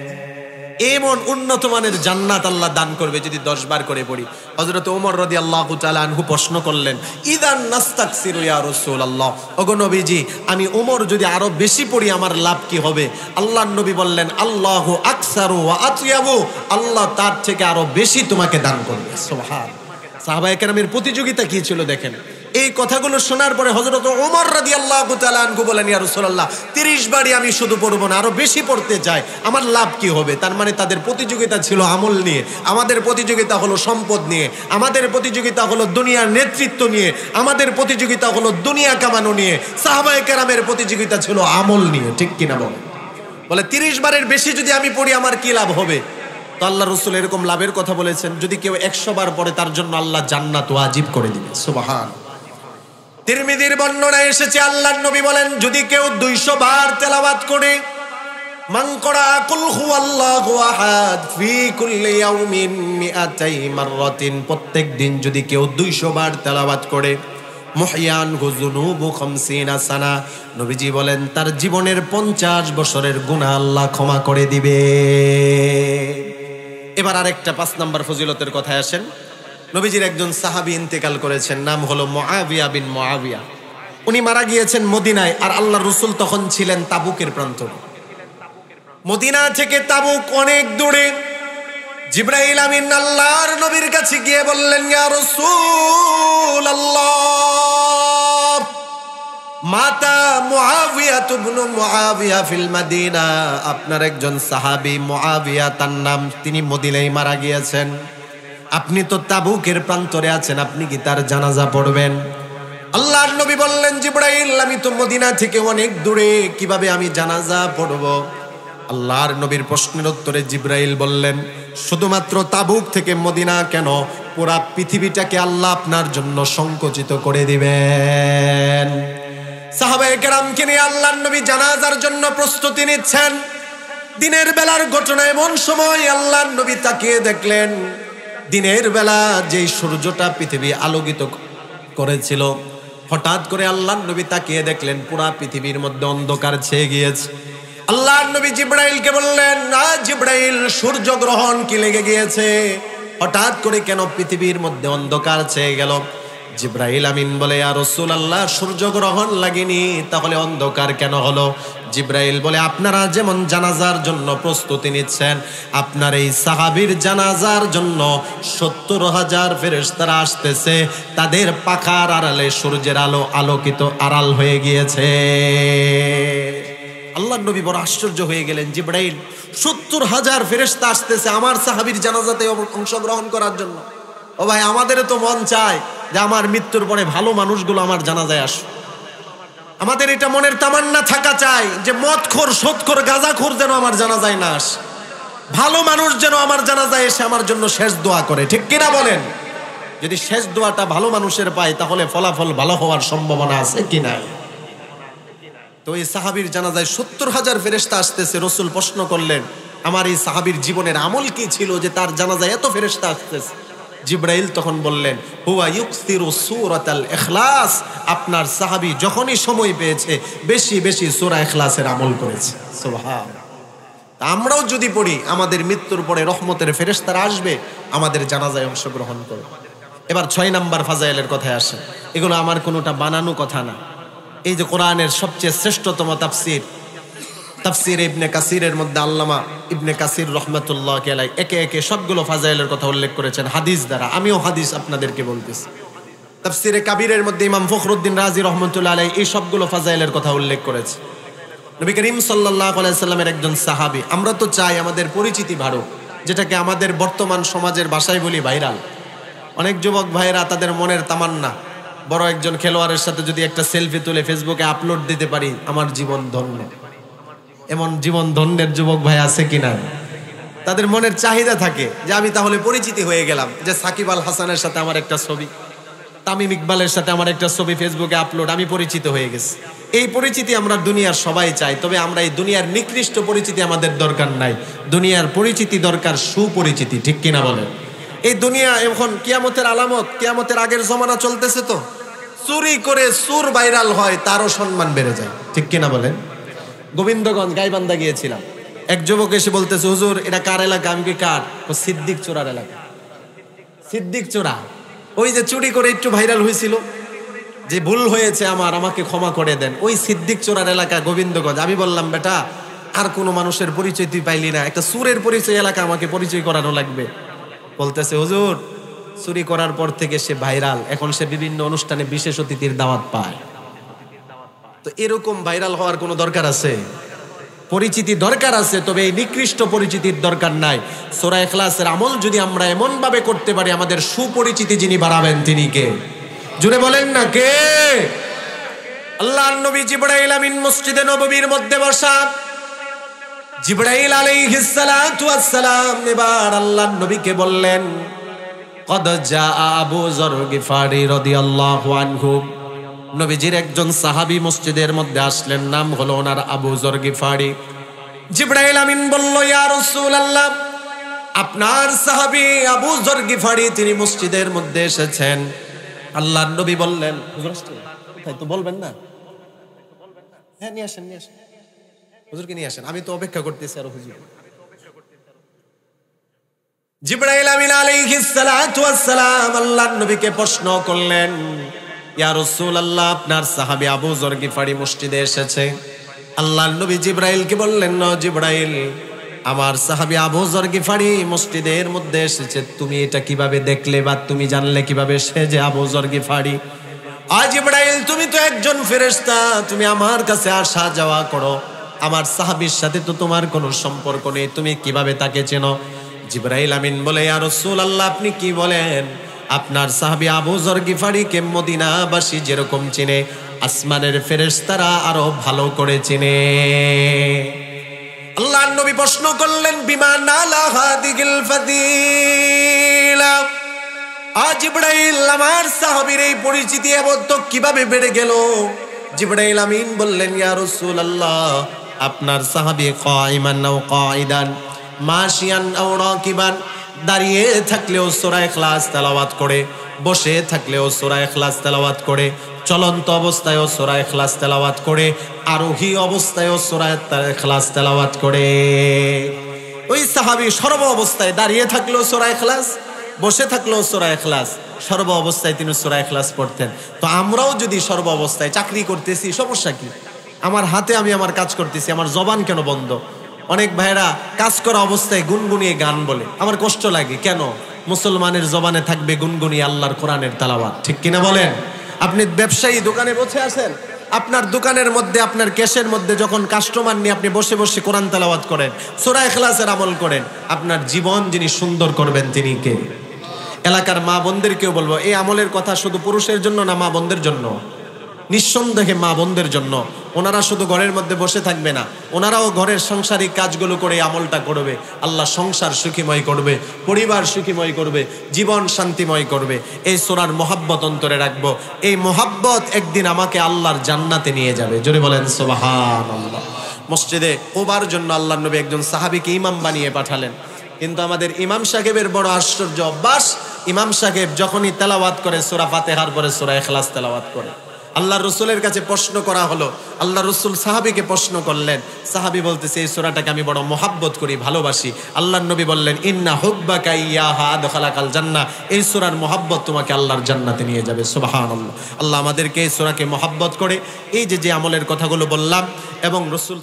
এমন উন্নত মানের জান্নাত আল্লাহ দান করবে যদি 10 বার করে পড়ি। হযরত ওমর রাদিয়াল্লাহু তাআলা আনহু প্রশ্ন করলেন, ইদান নাস্তাকসিরু ইয়া রাসূলুল্লাহ। ওগো নবীজি, আমি ওমর যদি আরো বেশি পড়ি আমার লাভ কি হবে? আল্লাহর নবী বললেন, আল্লাহু আকসারু ওয়া আতয়াবু। আল্লাহ তার থেকে আরো বেশি তোমাকে দান করবে। সুবহান। সাহাবায়ে কেরামের প্রতিযোগিতা কি ছিল দেখেন। এই কথাগুলো শোনার পরে হযরত ওমর রাদিয়াল্লাহু তাআলা আনহু বলেন, ইয়া রাসূলুল্লাহ, 30 বারই আমি শুধু পড়বো না, আরো বেশি পড়তে চাই, আমার লাভ কি হবে? তার মানে তাদের প্রতিযোগিতা ছিল আমল নিয়ে, আমাদের প্রতিযোগিতা হলো সম্পদ নিয়ে, আমাদের প্রতিযোগিতা হলো দুনিয়ার নেতৃত্ব নিয়ে, আমাদের প্রতিযোগিতা হলো দুনিয়া কামানো নিয়ে। সাহাবায়ে কেরামের প্রতিযোগিতা ছিল আমল নিয়ে। ঠিক কিনা বলেন? বলে 30 বারের বেশি যদি আমি পড়ি আমার কি লাভ হবে? তো আল্লাহ রাসূল এরকম লাভের কথা বলেছেন, যদি কেউ 100 বার পড়ে তার জন্য আল্লাহ জান্নাত ওয়াজিব করে দিবে। সুবহান। তিরমিজির বর্ণনায় এসেছে, আল্লাহর নবী বলেন, যদি কেউ 200 বার তেলাওয়াত করে, মান করা কুল হুয়াল্লাহু আহাদ ফি কুল্লি ইয়াউমিন 200 মাররাতিন, প্রত্যেক দিন যদি কেউ 200 বার তেলাওয়াত করে, মুহয়ান যুনুবু 50 সানা, নবীজি বলেন তার জীবনের 50 বছরের গুনাহ আল্লাহ ক্ষমা করে দিবে। এবার আরেকটা 5 নাম্বার ফজিলতের কথায় আসেন। নবীজির একজন সাহাবী ইন্তেকাল করেছেন, নাম হলো মুআবিয়া বিন মুআবিয়া। উনি মারা গিয়েছেন মদিনায়, আর আল্লাহর রাসূল তখন ছিলেন তাবুকের প্রান্তরে। মদিনা থেকে তাবুক অনেক দূরে। জিবরাইল আমিন আল্লাহর নবীর কাছে গিয়ে বললেন, ইয়া রাসূলুল্লাহ, মাতা মুআবিয়া ইবনে মুআবিয়া ফিল মাদিনা। আপনার একজন সাহাবী মুআবিয়া, তার নাম, তিনি মদিনায় মারা গিয়েছেন। আপনি তো তাবুকের প্রান্তরে আছেন, আপনি কি তার জানাজা পড়বেন? আল্লাহর নবী বললেন, জিবরাইল, আমি তো মদিনা থেকে অনেক দূরে, কিভাবে আমি জানাজা পড়ব? আল্লাহর নবীর প্রশ্নের উত্তরে জিবরাইল বললেন, শুধুমাত্র তাবুক থেকে মদিনা কেন, পুরা পৃথিবীটাকে আল্লাহ আপনার জন্য সংকুচিত করে দিবেন। সাহাবায়ে কেরামকে নিয়ে আল্লাহর নবী জানাজার জন্য প্রস্তুতি নিচ্ছেন। দিনের বেলার ঘটনা, এমন সময় আল্লাহর নবী তাকিয়ে দেখলেন, দিনের বেলা যেই সূর্যটা পৃথিবী আলোকিত করেছিল, হঠাৎ করে আল্লাহর নবী তাকিয়ে দেখলেন পুরা পৃথিবীর মধ্যে অন্ধকার ছেয়ে গিয়েছে। আল্লাহর নবী জিবরাইলকে বললেন, না জিবরাইল, সূর্য গ্রহণ কি লেগে গিয়েছে? হঠাৎ করে কেন পৃথিবীর মধ্যে অন্ধকার ছেয়ে গেল? জিবরাইল আমিন বলে, ইয়া রাসূলুল্লাহ, সূর্য গ্রহণ লাগেনি, তাহলে অন্ধকার কেন হলো? জিবরাইল বলে, আপনারা যেমন জানাজার জন্য প্রস্তুতি নিচ্ছেন, আপনার এই সাহাবীর জানাজার জন্য 70,000 ফেরেশতারা আসতেছে, তাদের পাখার আড়ালে সূর্যের আলো আলোকিত আড়াল হয়ে গিয়েছে। আল্লাহর নবী বড় আশ্চর্য হয়ে গেলেন, জিবরাইল 70,000 ফেরেশতা আসতেছে আমার সাহাবীর জানাজাতে অংশগ্রহণ করার জন্য। ও ভাই, আমাদেরও তো মন চায় যে আমার মৃত্যুর পরে ভালো মানুষগুলো আমার জানাজায় আসে। আমাদের এটা মনের তামান্না থাকা চাই যে মদখোর, সুদখোর, গাঁজাখোর যেন আমার জানাজায় না আসে, ভালো মানুষ যেন আমার জানাজায় এসে আমার জন্য শেষ দোয়া করে। ঠিক কিনা বলেন? যদি শেষ দোয়াটা ভালো মানুষের পাই তাহলে ফলাফল ভালো হওয়ার সম্ভাবনা আছে কিনা? তো এই সাহাবীর জানাজায় 70,000 ফেরেশতা আসতেছে। রাসূল প্রশ্ন করলেন, আমার এই সাহাবীর জীবনের আমল কি ছিল যে তার জানাজায় এত ফেরেশতা আসতেছে? জিবরাইল তখন বললেন, হুয়া ইউকসিরু সূরাতাল ইখলাস, আপনার সাহাবী যখনই সময় পেয়েছে বেশি বেশি সূরা ইখলাসের আমল করেছে। সুবহানাল্লাহ। আমরাও যদি পড়ি আমাদের মৃত্যুর পরে রহমতের ফেরেশতারা আসবে আমাদের জানাজায় অংশগ্রহণ করবে। এবার 6 নাম্বার ফাজাইলের কথায় আসে। এগুলো আমার কোনোটা বানানো কথা না। এই যে কোরআনের সবচেয়ে শ্রেষ্ঠতম তাফসীর ইবনে কাসিরের মধ্যে আল্লামা ইবনে কাসির রহমাতুল্লাহি আলাইহি একে একে সবগুলো ফাজাইলের কথা উল্লেখ করেছেন হাদিস দ্বারা। আমিও হাদিস আপনাদেরকে বলতেছি। তাফসীরে কাবীরের মধ্যে ইমাম ফখরুদ্দিন রাজি রহমাতুল্লাহি আলাইহি এই সবগুলো ফাজাইলের কথা উল্লেখ করেছে। নবী করিম সাল্লাল্লাহু আলাইহি সাল্লামের একজন সাহাবী। আমরা তো চাই আমাদের পরিচিতি বাড়ুক, যেটাকে আমাদের বর্তমান সমাজের ভাষায় বলি ভাইরাল। অনেক যুবক ভাইরা তাদের মনের তামান্না, বড় একজন খেলোয়াড়ের সাথে যদি একটা সেলফি তুলে ফেসবুকে আপলোড দিতে পারি আমার জীবন ধন্য। এমন জীবন ধন্যের যুবক ভাই আছে কিনা? তাদের মনের চাহিদা থাকে যে আমি তাহলে পরিচিতি হয়ে গেলাম, যে সাকিব আল হাসানের সাথে আমার একটা ছবি, তামিম ইকবালের সাথে আমার একটা ছবি ফেসবুকে আপলোড, আমি পরিচিত হয়ে গেছি। এই পরিচিতি আমরা দুনিয়ার সবাই চাই, তবে আমরা এই দুনিয়ার নিকৃষ্ট পরিচিতি আমাদের দরকার নাই। দুনিয়ার পরিচিতি দরকার সুপরিচিতি। ঠিক কিনা বলেন? এই দুনিয়া এখন কিয়ামতের আলামত, কিয়ামতের আগের জমানা চলতেছে। তো চুরি করে সুর ভাইরাল হয়, তারও সম্মান বেড়ে যায়। ঠিক কিনা বলেন? গোবিন্দগঞ্জ গাইবান্ধা গিয়েছিলাম, এক যুবক এসে বলতেছে, হুজুর এটা কার এলাকা? আমি কি কার? ও সিদ্দিক চোরার এলাকা। সিদ্দিক চোরা ওই যে চুরি করে একটু ভাইরাল হয়েছিল, যে ভুল হয়েছে আমাকে ক্ষমা করে দেন, ওই সিদ্দিক চোরার এলাকা গোবিন্দগঞ্জ। আমি বললাম, বেটা আর কোনো মানুষের পরিচয় তুই পাইলি না, একটা সুরের পরিচয় এলাকা আমাকে পরিচয় করানো লাগবে। বলতেছে, হুজুর চুরি করার পর থেকে সে ভাইরাল, এখন সে বিভিন্ন অনুষ্ঠানে বিশেষ অতিথির দাওয়াত পায়। তো এরকম ভাইরাল হওয়ার কোনো দরকার আছে? পরিচিতি দরকার আছে, তবে এই নিকৃষ্ট পরিচিতির দরকার নাই। সূরা ইখলাসের আমল যদি আমরা এমন ভাবে করতে পারি, আমাদের সুপরিচিতি যিনি বাড়াবেন তিনি কে? জুড়ে বলেন না কে? আল্লাহর নবী জিবরাইল আমিন মসজিদে নববীর মধ্যে বসা। জিবরাইল আলাইহিস সালাতু ওয়াস সালাম এবার আল্লাহর নবীকে বললেন, কদ জাআ আবু যর গিফারি রাদিয়াল্লাহু আনহু। নবীজির একজন সাহাবী মসজিদের মধ্যে আসলেন, নাম হলো ওনার আবু যর গিফারি। জিবরাইল আমিন বলল, ইয়া রাসূলুল্লাহ, আপনার সাহাবী আবু যর গিফারি তিনি মসজিদের মধ্যে এসেছেন। আল্লাহর নবী বললেন, হুজুর আসছে তাই তো বলবেন না? হ্যাঁ নিয়ে আসেন, হুজুরকে নিয়ে আসেন, আমি তো অপেক্ষা করতেছি আর হুজুর। জিবরাইল আমিন আলাইহিস সালাতু ওয়াস সালাম আল্লাহর নবীকে প্রশ্ন করলেন, ইয়া রাসূলুল্লাহ, আপনার সাহাবী আবু যর গিফারি মসজিদে এসেছে। আল্লাহর নবী জিবরাইলকে বললেন, না জিবরাইল, আমার সাহাবী আবু যর গিফারি মসজিদের মধ্যে এসেছে, তুমি এটা কিভাবে দেখলে বা তুমি জানলে কিভাবে সে যে আবু যর গিফারি? জিবরাইল, তুমি তো একজন ফেরেশতা, তুমি আমার কাছে আসা যাওয়া করো, আমার সাহাবীর সাথে তো তোমার কোনো সম্পর্ক নেই, তুমি কিভাবে তাকে চেনো? জিবরাইল আমিন বলে, ইয়া রাসূলুল্লাহ, আপনি কি বলেন? আপনার সাহাবী আবু যর গিফারিকে মদিনাবাসী যেরকম চিনে, আসমানের ফেরেশতারা আরো ভালো করে চিনে। আল্লাহর নবী প্রশ্ন করলেন, বিমা নালা হাদিল ফাদিলা? জিবরাইল, আমার সাহাবীর এই পরিচিতি এমন তো কিভাবে বেড়ে গেল? জিবরাইল আমিন বললেন, ইয়া রাসূলুল্লাহ, আপনার সাহাবী কাইমান আও কাইদান, মাশিয়ান আও রাকিবান, দাঁড়িয়ে থাকলেও সূরা ইখলাস তেলাওয়াত করে, বসে থাকলেও সূরা ইখলাস তেলাওয়াত করে, চলন্ত অবস্থায়ও সূরা ইখলাস তেলাওয়াত করে, আরোহী অবস্থায়ও সূরা ইখলাস তেলাওয়াত করে। ওই সাহাবী সর্ব অবস্থায় দাঁড়িয়ে থাকলেও সূরা ইখলাস, বসে থাকলেও সূরা ইখলাস, সর্ব অবস্থায় তিনি সূরা ইখলাস পড়তেন। তো আমরাও যদি সর্ব অবস্থায়, চাকরি করতেছি, সমস্যা কি? আমার হাতে আমি আমার কাজ করতেছি, আমার জবান কেন বন্ধ? অনেক ভাইরা কাজ করা অবস্থায় গুনগুনিয়ে গান বলে, আমার কষ্ট লাগে। কেন? মুসলমানের জবানে থাকবে গুনগুনিয়ে আল্লাহর কোরআনের তেলাওয়াত। ঠিক কিনা বলেন? আপনি ব্যবসায়ী দোকানে বসে আছেন, আপনার দোকানের মধ্যে, আপনার ক্যাশের মধ্যে যখন কাস্টমার নিয়ে আপনি বসে বসে কোরআন তেলাওয়াত করেন, সূরা ইখলাসের আমল করেন, আপনার জীবন যিনি সুন্দর করবেন তিনি কে? এলাকার মা বোনদেরকেও বলবো, এই আমলের কথা শুধু পুরুষের জন্য না, মা বোনদের জন্য, নিঃসন্দেহে মা বোনদের জন্য। ওনারা শুধু ঘরের মধ্যে বসে থাকবে না, ওনারাও ঘরের সাংসারিক কাজগুলো করে আমলটা করবে। আল্লাহ সংসার সুখীময় করবে, পরিবার সুখীময় করবে, জীবন শান্তিময় করবে। এই সূরার মহাব্বত অন্তরে রাখবো। এই মহাব্বত একদিন আমাকে আল্লাহর জান্নাতে নিয়ে যাবে। জোরে বলেন সুবহানাল্লাহ। মসজিদে কুবার জন্য আল্লাহর নবী একজন সাহাবীকে ইমাম বানিয়ে পাঠালেন। কিন্তু আমাদের ইমাম সাহেবের বড় আশ্চর্য অভ্যাস, ইমাম সাহেব যখনই তেলাওয়াত করে সূরা ফাতিহার পরে সূরা ইখলাস তেলাওয়াত করে। আল্লাহ রসুলের কাছে প্রশ্ন করা হলো, আল্লাহ রসুল সাহাবীকে প্রশ্ন করলেন, সাহাবী বলতেছে এই সূরাটাকে আমি বড় মহাব্বত করি, ভালোবাসি। আল্লাহর নবী বললেন, ইন্না হুব্বাকা ইয়্যাহা আদখালাকাল জান্নাহ, এই সূরার মহাব্বত তোমাকে আল্লাহর জান্নাতে নিয়ে যাবে। সুবহানাল্লাহ। আল্লাহ আমাদেরকে এই সূরাকে মহাব্বত করে এই যে আমলের কথাগুলো বললাম এবং রসুল